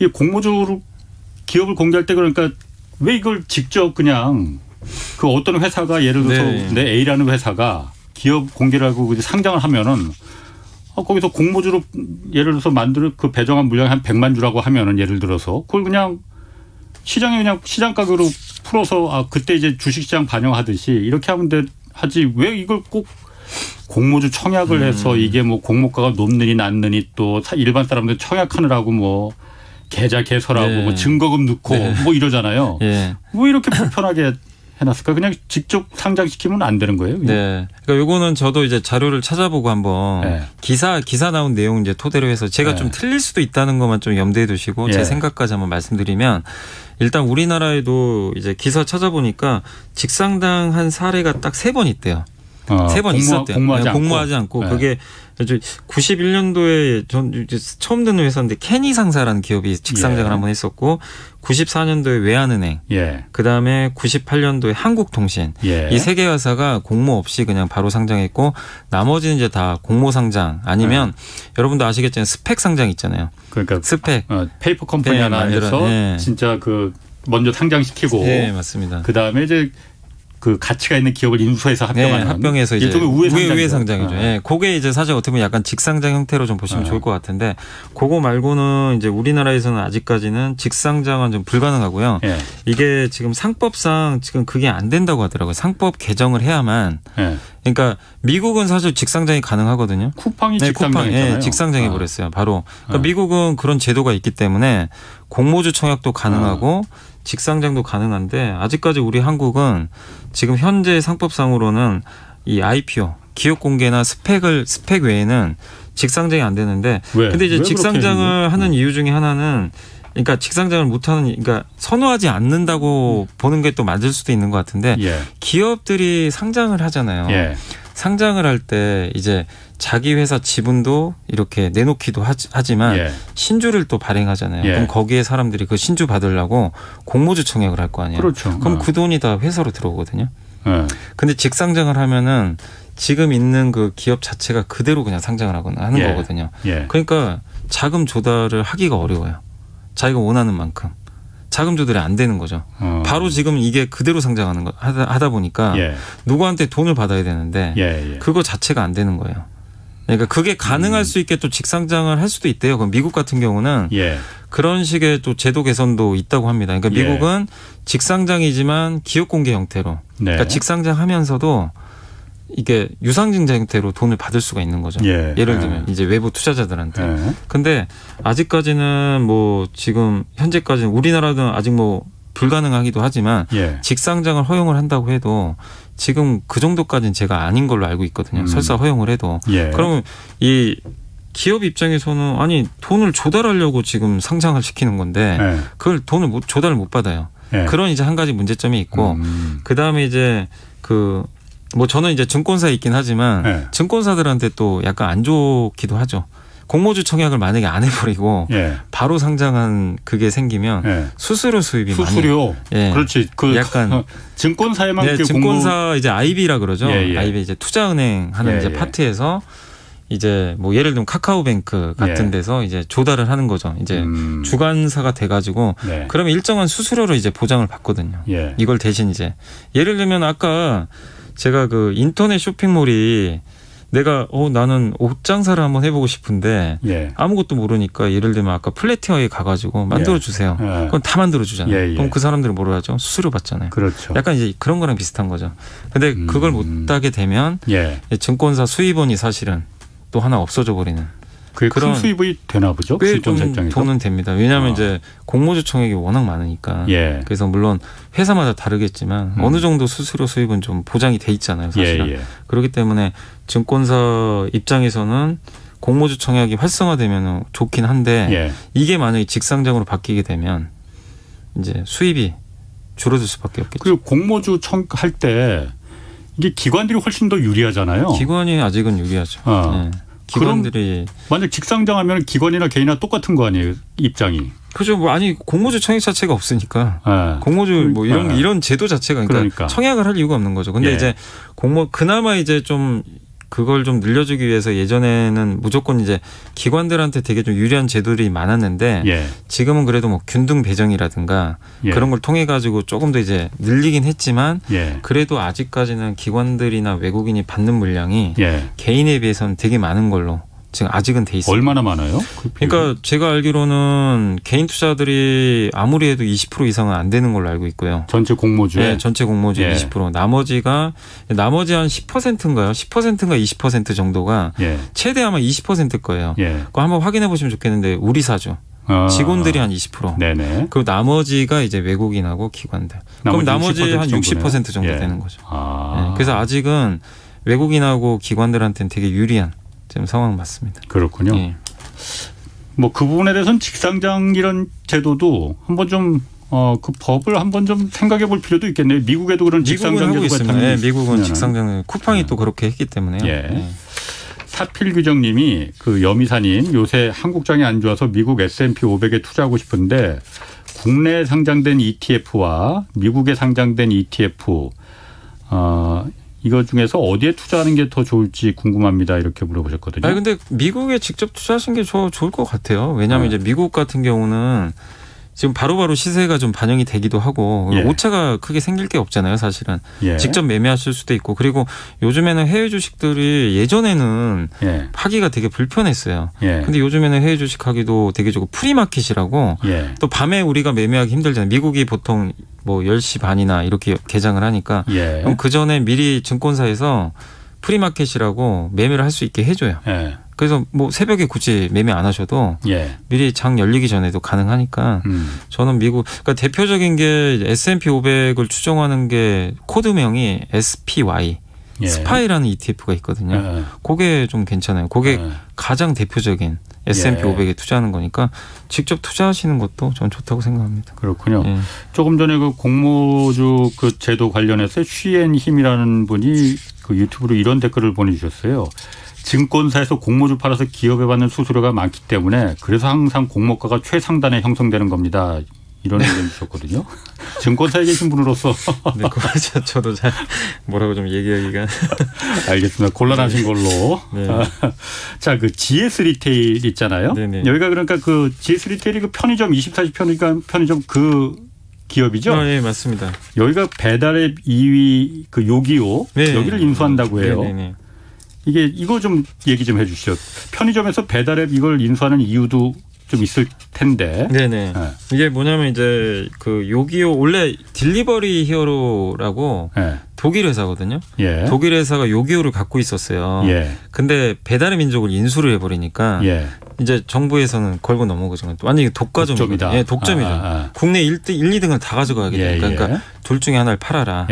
이 공모주로 기업을 공개할 때 그러니까 왜 이걸 직접 그냥 그 어떤 회사가 예를 들어서 내 A라는 회사가 기업 공개를 하고 상장을 하면은 거기서 공모주로 예를 들어서 만들어 그 배정한 물량이 한 100만 주라고 하면은 예를 들어서 그걸 그냥 시장에 그냥 시장 가격으로 풀어서 아 그때 이제 주식시장 반영하듯이 이렇게 하면 하지 왜 이걸 꼭 공모주 청약을 해서 이게 뭐 공모가가 높느니 낮느니 또 일반 사람들 청약하느라고 뭐 계좌 개설하고 뭐 증거금 넣고 뭐 이러잖아요. 왜 이렇게 불편하게 해놨을까? 그냥 직접 상장시키면 안 되는 거예요? 그냥? 네. 그러니까 요거는 저도 이제 자료를 찾아보고 한번 기사 나온 내용 이제 토대로 해서 제가 좀 틀릴 수도 있다는 것만 좀 염두에 두시고 제 생각까지 한번 말씀드리면 일단 우리나라에도 이제 기사 찾아보니까 직상당한 사례가 딱 3번 있대요. 3번 있었대요. 공모하지 않고. 그게 91년도에 전 이제 처음 듣는 회사인데 케니상사라는 기업이 직상장을 한번 했었고 94년도에 외환은행 그다음에 98년도에 한국통신 이 3개 회사가 공모 없이 그냥 바로 상장했고 나머지는 이제 다 공모 상장 아니면 여러분도 아시겠지만 스펙 상장 있잖아요. 그러니까 스펙 페이퍼 컴퍼니 하나 해서 진짜 그 먼저 상장시키고 맞습니다. 그다음에 이제 그 가치가 있는 기업을 인수해서 합병해서 이제 우회 상장이죠. 그게 이제 사실 어떻게 보면 약간 직상장 형태로 좀 보시면 좋을 것 같은데 그거 말고는 이제 우리나라에서는 아직까지는 직상장은 좀 불가능하고요. 이게 지금 상법상 지금 그게 안 된다고 하더라고요. 상법 개정을 해야만. 그러니까 미국은 사실 직상장이 가능하거든요. 쿠팡이 직상장했잖아요. 직상장해 버렸어요. 바로. 그러니까 미국은 그런 제도가 있기 때문에 공모주 청약도 가능하고 직상장도 가능한데 아직까지 우리 한국은 지금 현재 상법상으로는 이 IPO 기업 공개나 스펙 외에는 직상장이 안 되는데 근데 이제 직상장을 하는 이유 중에 하나는 그러니까 직상장을 못하는 그러니까 선호하지 않는다고 보는 게 또 맞을 수도 있는 것 같은데 기업들이 상장을 하잖아요. 상장을 할 때 이제 자기 회사 지분도 이렇게 내놓기도 하지만 신주를 또 발행하잖아요. 그럼 거기에 사람들이 그 신주 받으려고 공모주 청약을 할 거 아니에요. 그렇죠. 그럼 그 돈이 다 회사로 들어오거든요. 근데 직상장을 하면은 지금 있는 그 기업 자체가 그대로 그냥 상장을 하는 거거든요. 그러니까 자금 조달을 하기가 어려워요. 자기가 원하는 만큼. 자금 조달이 안 되는 거죠. 바로 지금 이게 그대로 상장하는 거 하다 보니까 누구한테 돈을 받아야 되는데 그거 자체가 안 되는 거예요. 그러니까 그게 가능할 수 있게 또 직상장을 할 수도 있대요. 그럼 미국 같은 경우는 그런 식의 또 제도 개선도 있다고 합니다. 그러니까 미국은 직상장이지만 기업 공개 형태로 그러니까 직상장하면서도 이게 유상증자 형태로 돈을 받을 수가 있는 거죠. 예를 들면 이제 외부 투자자들한테. 근데 아직까지는 뭐 지금 현재까지는 우리나라는 아직 뭐 불가능하기도 하지만 예. 직상장을 허용을 한다고 해도 지금 그 정도까지는 제가 아닌 걸로 알고 있거든요. 설사 허용을 해도. 예. 그러면 이 기업 입장에서는 아니 돈을 조달하려고 지금 상장을 시키는 건데 예. 그걸 돈을 조달을 못 받아요. 예. 그런 이제 한 가지 문제점이 있고 그다음에 이제 뭐 저는 이제 증권사에 있긴 하지만 예. 증권사들한테 또 약간 안 좋기도 하죠. 공모주 청약을 만약에 안 해버리고 예. 바로 상장한 그게 생기면 예. 수수료 수입이 수수료. 예. 그렇지. 그 약간 증권사에만 네, 증권사 이제 IB라 그러죠. 예, 예. IB 이제 투자은행 하는 예, 이제 예. 파트에서 이제 뭐 예를 들면 카카오뱅크 같은 예. 데서 이제 조달을 하는 거죠. 이제 주관사가 돼가지고 네. 그러면 일정한 수수료를 이제 보장을 받거든요. 예. 이걸 대신 이제 예를 들면 아까 제가 그 인터넷 쇼핑몰이 내가 나는 옷 장사를 한번 해보고 싶은데 예. 아무것도 모르니까 예를 들면 아까 플래티어에 가가지고 만들어 주세요. 예. 그건 다 만들어 주잖아요. 예, 예. 그럼 그 사람들은 뭐로 하죠? 수수료 받잖아요. 그렇죠. 약간 이제 그런 거랑 비슷한 거죠. 근데 그걸 못 하게 되면 예. 증권사 수입원이 사실은 또 하나 없어져 버리는. 그게 큰 그런 수입이 되나 보죠? 꽤 증권사 좀 입장에서. 돈은 됩니다. 왜냐하면 이제 공모주 청약이 워낙 많으니까. 예. 그래서 물론 회사마다 다르겠지만 어느 정도 수수료 수입은 좀 보장이 돼 있잖아요. 사실은. 예, 예. 그렇기 때문에 증권사 입장에서는 공모주 청약이 활성화되면 좋긴 한데 예. 이게 만약에 직상장으로 바뀌게 되면 이제 수입이 줄어들 수밖에 없겠죠. 그리고 공모주 청할 때 이게 기관들이 훨씬 더 유리하잖아요. 기관이 아직은 유리하죠. 네. 기관들이 만약 직상장하면 기관이나 개인이나 똑같은 거 아니에요? 입장이. 그죠. 뭐 아니 공모주 청약 자체가 없으니까 예. 공모주 뭐 이런 제도 자체가 그러니까 청약을 할 이유가 없는 거죠. 근데 예. 이제 그나마 이제 좀 그걸 좀 늘려주기 위해서 예전에는 무조건 이제 기관들한테 되게 좀 유리한 제도들이 많았는데 예. 지금은 그래도 뭐 균등 배정이라든가 예. 그런 걸 통해 가지고 조금 더 이제 늘리긴 했지만 예. 그래도 아직까지는 기관들이나 외국인이 받는 물량이 예. 개인에 비해서는 되게 많은 걸로 지금 아직은 돼 있어요. 얼마나 많아요? 그러니까 제가 알기로는 개인 투자들이 아무리 해도 20% 이상은 안 되는 걸로 알고 있고요. 전체 공모주에? 네, 전체 공모주 예. 20%. 나머지 한 10%인가요? 10%인가 20% 정도가 예. 최대 아마 20%일 거예요. 예. 그거 한번 확인해 보시면 좋겠는데 우리 사죠. 직원들이 한 20%. 네네. 그리고 나머지가 이제 외국인하고 기관들. 그럼 나머지 한 60% 정도 예. 되는 거죠. 네. 그래서 아직은 외국인하고 기관들한테는 되게 유리한 지금 상황 맞습니다. 그렇군요. 예. 뭐 그 부분에 대해서는 직상장 이런 제도도 한번 좀 그 법을 한번 좀 생각해 볼 필요도 있겠네요. 미국에도 그런 직상장 하고 제도가 있습니다. 네, 미국은 직상장 쿠팡이 또 그렇게 했기 때문에요. 예. 네. 사필규정님이 그 여미사님 요새 한국장이 안 좋아서 미국 S&P 500에 투자하고 싶은데 국내에 상장된 ETF와 미국에 상장된 ETF 이거 중에서 어디에 투자하는 게 더 좋을지 궁금합니다. 이렇게 물어보셨거든요. 아니 근데 미국에 직접 투자하시는 게 좋을 것 같아요. 왜냐하면 이제 미국 같은 경우는 지금 바로바로 시세가 좀 반영이 되기도 하고 예. 오차가 크게 생길 게 없잖아요. 사실은. 예. 직접 매매하실 수도 있고 그리고 요즘에는 해외 주식들이 예전에는 예. 하기가 되게 불편했어요. 예. 근데 요즘에는 해외 주식 하기도 되게 좋고 프리마켓이라고 예. 또 밤에 우리가 매매하기 힘들잖아요. 미국이 보통 뭐 10시 반이나 이렇게 개장을 하니까 예. 그럼 그 전에 미리 증권사에서 프리마켓이라고 매매를 할 수 있게 해줘요. 예. 그래서 뭐 새벽에 굳이 매매 안 하셔도 예. 미리 장 열리기 전에도 가능하니까 저는 미국 그러니까 대표적인 게 S&P 500을 추정하는 게 코드명이 SPY 예. 스파이라는 ETF가 있거든요. 예. 그게 좀 괜찮아요. 그게 예. 가장 대표적인 S&P 예. 500에 투자하는 거니까 직접 투자하시는 것도 전 좋다고 생각합니다. 그렇군요. 예. 조금 전에 그 공모주 그 제도 관련해서 쉬앤 힘이라는 분이 그 유튜브로 이런 댓글을 보내주셨어요. 증권사에서 공모주 팔아서 기업에 받는 수수료가 많기 때문에 그래서 항상 공모가가 최상단에 형성되는 겁니다. 이런 의견 주셨거든요. 증권사에 계신 분으로서. 네, 그거 저도 잘 뭐라고 좀 얘기하기가. 알겠습니다. 곤란하신 걸로. 네. 자, 그 GS 리테일 있잖아요. 네네. 여기가 그러니까 그 GS 리테일이 그 편의점 24시 편의점 그 기업이죠? 네, 맞습니다. 여기가 배달앱 2위 그 요기요. 네. 여기를 인수한다고 해요. 네네. 이거 좀 얘기 좀 해 주시죠. 편의점에서 배달앱 이걸 인수하는 이유도 좀 있을 텐데. 네네. 네. 이게 뭐냐면 이제 그 요기요 원래 딜리버리 히어로라고 네. 독일 회사거든요. 예. 독일 회사가 요기요를 갖고 있었어요. 예. 근데 배달의 민족을 인수를 해버리니까 예. 이제 정부에서는 걸고 넘어가죠. 완전히 독과점이다. 예, 독점이죠. 국내 1, 2등을 다 가져가게 되니까. 그러니까 둘 중에 하나를 팔아라.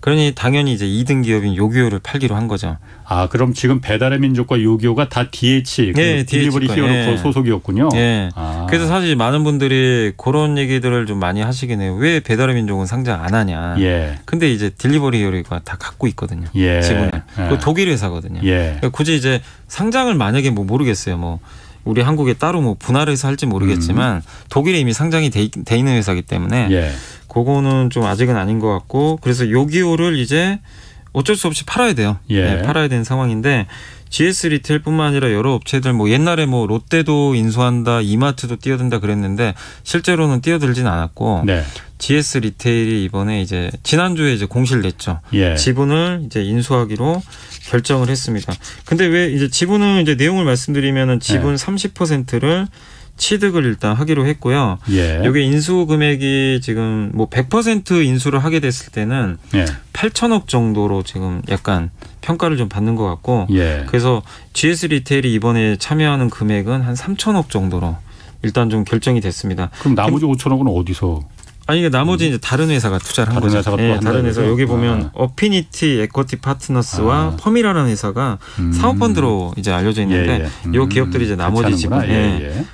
그러니 당연히 이제 2등 기업인 요기요를 팔기로 한 거죠. 그럼 지금 배달의 민족과 요기요가 다 DH, 딜리버리 히어로 소속이었군요. 그래서 사실 많은 분들이 그런 얘기들을 좀 많이 하시긴 해요. 왜 배달의 민족은 상장 안 하냐. 근데 이제 딜리버리 히어로가 다 갖고 있거든요. 지분을. 그 독일 회사거든요. 그러니까 굳이 이제 상장을 만약에 뭐 모르겠어요. 우리 한국에 따로 뭐 분할을 해서 할지 모르겠지만 독일에 이미 상장이 돼 있는 회사이기 때문에 그거는 좀 아직은 아닌 것 같고, 그래서 요기요를 이제 어쩔 수 없이 팔아야 돼요. 팔아야 되는 상황인데 GS 리테일뿐만 아니라 여러 업체들 옛날에 롯데도 인수한다, 이마트도 뛰어든다 그랬는데 실제로는 뛰어들진 않았고 GS 리테일이 이번에 이제 지난주에 이제 공시를 냈죠. 지분을 이제 인수하기로 결정을 했습니다. 근데 왜 이제 지분은 이제 내용을 말씀드리면은 지분 30%를 취득을 일단 하기로 했고요. 여기 인수 금액이 지금 100% 인수를 하게 됐을 때는 8천억 정도로 지금 약간 평가를 좀 받는 것 같고, 그래서 GS 리테일이 이번에 참여하는 금액은 한 3천억 정도로 일단 좀 결정이 됐습니다. 그럼 나머지 5천억은 어디서? 나머지 이제 다른 회사가 투자를 한 거죠. 다른 회사. 여기 보면 어피니티 에쿼티 파트너스와 펌이라는 회사가 사모펀드로 이제 알려져 있는데 이 기업들이 이제 나머지 지분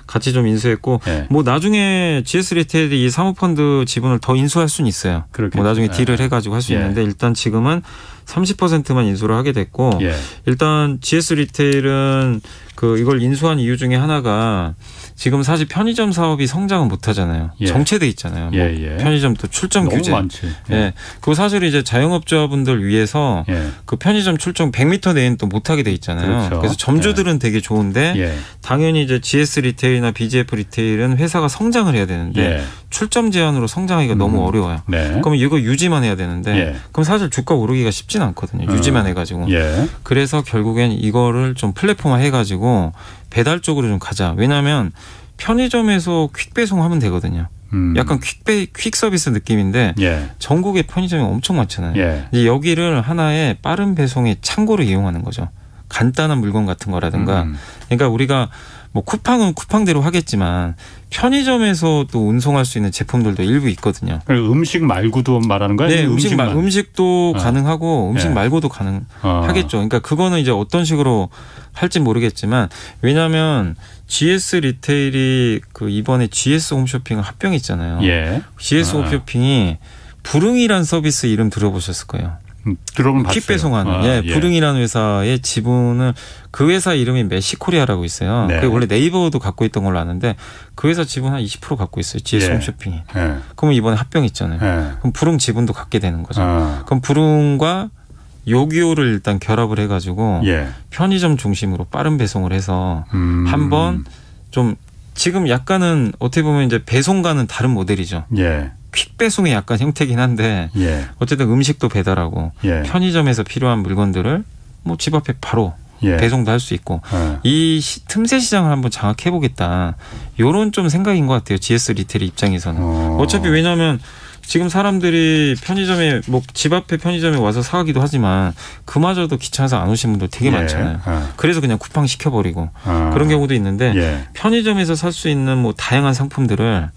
같이 좀 인수했고, 나중에 GS 리테일이 이 사모펀드 지분을 더 인수할 수는 있어요. 나중에 딜을 해가지고 할 수 있는데 일단 지금은 30%만 인수를 하게 됐고, 일단 GS 리테일은 이걸 인수한 이유 중에 하나가 지금 사실 편의점 사업이 성장은 못 하잖아요. 정체돼 있잖아요. 편의점 또 출점 규제. 많지. 그거 사실 이제 자영업자분들 위해서 그 편의점 출점 100m 내에는 또 못 하게 돼 있잖아요. 그래서 점주들은 되게 좋은데 당연히 이제 GS 리테일이나 BGF 리테일은 회사가 성장을 해야 되는데 출점 제한으로 성장하기가 너무 어려워요. 그러면 이거 유지만 해야 되는데 그럼 사실 주가 오르기가 쉽진 않거든요. 유지만 해가지고. 그래서 결국엔 이거를 좀 플랫폼화 해가지고 배달 쪽으로 좀 가자. 왜냐하면 편의점에서 퀵 배송하면 되거든요. 약간 퀵 서비스 느낌인데 전국에 편의점이 엄청 많잖아요. 이제 여기를 하나의 빠른 배송의 창고로 이용하는 거죠. 간단한 물건 같은 거라든가. 그러니까 우리가 쿠팡은 쿠팡대로 하겠지만 편의점에서 또 운송할 수 있는 제품들도 일부 있거든요. 음식 말고도 말하는 거예요? 네, 음식도 가능하고 음식 말고도 가능하겠죠. 그러니까 그거는 이제 어떤 식으로 할지 모르겠지만, 왜냐하면 GS 리테일이 이번에 GS 홈쇼핑 합병이 있잖아요. GS 홈쇼핑이 부릉이란 서비스 이름 들어보셨을 거예요. 들어보면 봤어요. 퀵 배송하는 부릉이라는 회사의 지분을, 그 회사 이름이 메시코리아라고 있어요. 그게 원래 네이버도 갖고 있던 걸로 아는데 그 회사 지분 한 20% 갖고 있어요. GS 홈쇼핑이. 그러면 이번에 합병했잖아요. 그럼 부릉 지분도 갖게 되는 거죠. 그럼 부릉과 요기요를 일단 결합을 해가지고 편의점 중심으로 빠른 배송을 해서 한번 좀, 지금 약간은 어떻게 보면 이제 배송과는 다른 모델이죠. 퀵 배송의 약간 형태긴 한데 어쨌든 음식도 배달하고 편의점에서 필요한 물건들을 집 앞에 바로 배송도 할 수 있고 이 틈새 시장을 한번 장악해 보겠다, 이런 좀 생각인 것 같아요. GS 리테일 입장에서는. 어차피 왜냐하면 지금 사람들이 편의점에 집 앞에 편의점에 와서 사가기도 하지만 그마저도 귀찮아서 안 오신 분들 되게 많잖아요. 그래서 그냥 쿠팡 시켜버리고 그런 경우도 있는데 편의점에서 살 수 있는 다양한 상품들을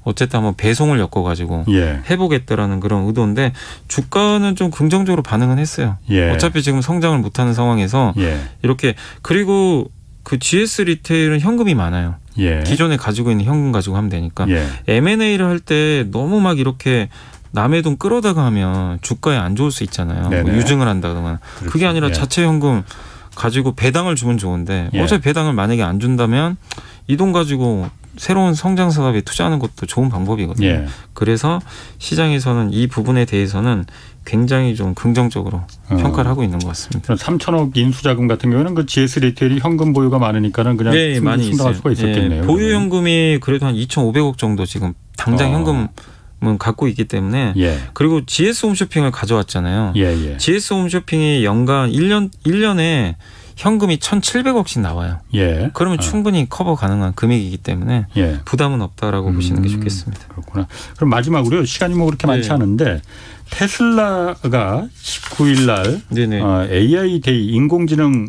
어쨌든 한번 배송을 엮어가지고 해보겠다라는 그런 의도인데, 주가는 좀 긍정적으로 반응은 했어요. 어차피 지금 성장을 못하는 상황에서 이렇게. 그리고 그 GS 리테일은 현금이 많아요. 기존에 가지고 있는 현금 가지고 하면 되니까. M&A를 할 때 너무 이렇게 남의 돈 끌어다가 하면 주가에 안 좋을 수 있잖아요. 유증을 한다거나. 그게 아니라 자체 현금 가지고 배당을 주면 좋은데 어차피 배당을 만약에 안 준다면 이 돈 가지고 새로운 성장 사업에 투자하는 것도 좋은 방법이거든요. 그래서 시장에서는 이 부분에 대해서는 굉장히 좀 긍정적으로 평가를 하고 있는 것 같습니다. 3천억 인수자금 같은 경우는 그 GS 리테일이 현금 보유가 많으니까는 그냥 많이 충당할 수가 있었겠네요. 보유 현금이 그래도 한 2,500억 정도 지금 당장 현금은 갖고 있기 때문에. 그리고 GS 홈쇼핑을 가져왔잖아요. GS 홈쇼핑이 연간 1년에 현금이 1,700억씩 나와요. 그러면 충분히 커버 가능한 금액이기 때문에 부담은 없다라고 보시는 게 좋겠습니다. 그렇구나. 그럼 마지막으로요. 시간이 그렇게 많지 않은데 테슬라가 19일 날 AI 데이, 인공지능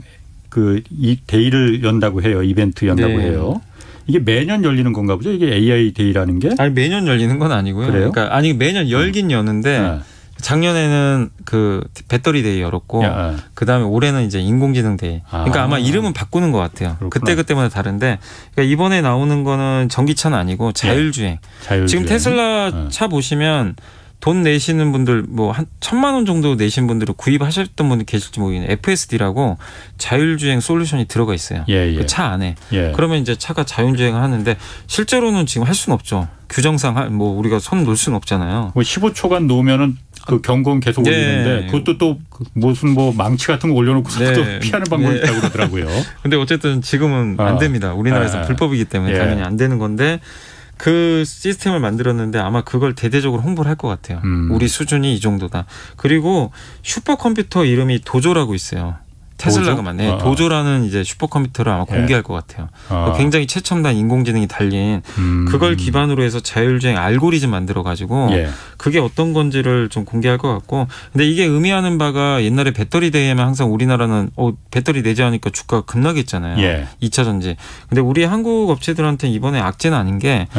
이 데이를 연다고 해요. 이벤트 연다고 네. 해요. 이게 매년 열리는 건가 보죠? 이게 AI 데이라는 게? 아니 매년 열리는 건 아니고요. 그래요? 그러니까 아니 매년 열긴 여는데 네. 작년에는 그 배터리 데이 열었고 그다음에 올해는 이제 인공지능 데이. 그러니까 아마 이름은 바꾸는 것 같아요. 그때마다 다른데 그러니까 이번에 나오는 거는 전기차는 아니고 자율주행. 지금 테슬라 차 보시면 돈 내시는 분들 뭐 한 1,000만 원 정도 내신 분들은 구입하셨던 분들 계실지 모르겠는데 FSD라고 자율주행 솔루션이 들어가 있어요. 그 차 안에. 그러면 이제 차가 자율주행을 하는데 실제로는 지금 할 수는 없죠. 규정상 뭐 우리가 손 놓을 수는 없잖아요. 뭐 15초간 놓으면은 그 경고음 계속 올리는데 그것도 또 무슨 뭐 망치 같은 거 올려놓고 또 피하는 방법이 있다고 그러더라고요. 근데 어쨌든 지금은 안 됩니다. 우리나라에서 불법이기 때문에 당연히 안 되는 건데 그 시스템을 만들었는데 아마 그걸 대대적으로 홍보를 할 것 같아요. 우리 수준이 이 정도다. 그리고 슈퍼컴퓨터 이름이 도조라고 있어요. 테슬라가 맞네. 도조라는 이제 슈퍼컴퓨터를 아마 공개할 것 같아요. 굉장히 최첨단 인공지능이 달린 그걸 기반으로 해서 자율주행 알고리즘 만들어가지고 그게 어떤 건지를 좀 공개할 것 같고. 근데 이게 의미하는 바가 옛날에 배터리 대회면 항상 우리나라는 배터리 내재하니까 주가가 급락했잖아요. 2차 전지. 근데 우리 한국 업체들한테 이번에 악재는 아닌 게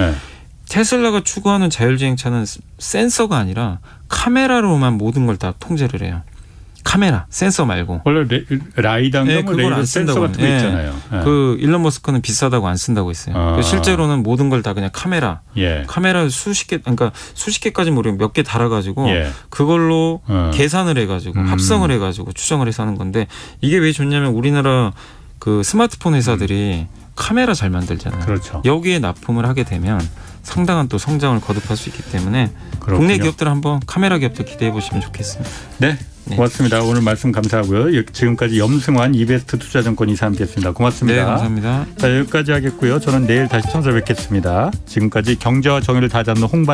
테슬라가 추구하는 자율주행차는 센서가 아니라 카메라로만 모든 걸 다 통제를 해요. 카메라, 센서 말고. 원래 라이다인가 뭐 레이더 센서 같은 거 있잖아요. 그 일론 머스크는 비싸다고 안 쓴다고 했어요. 실제로는 모든 걸 다 그냥 카메라. 카메라 수십 개까지 모르면 몇 개 달아가지고 그걸로 계산을 해가지고 합성을 해가지고 추정을 해서 하는 건데 이게 왜 좋냐면 우리나라 그 스마트폰 회사들이 카메라 잘 만들잖아요. 그렇죠. 여기에 납품을 하게 되면 상당한 또 성장을 거듭할 수 있기 때문에 국내 기업들 한번 카메라 기업들 기대해 보시면 좋겠습니다. 네. 고맙습니다. 오늘 말씀 감사하고요. 지금까지 염승환 이베스트 투자증권 이사 함께했습니다. 고맙습니다. 네, 감사합니다. 자, 여기까지 하겠고요. 저는 내일 다시 찾아뵙겠습니다. 지금까지 경제와 정의를 다잡는 홍반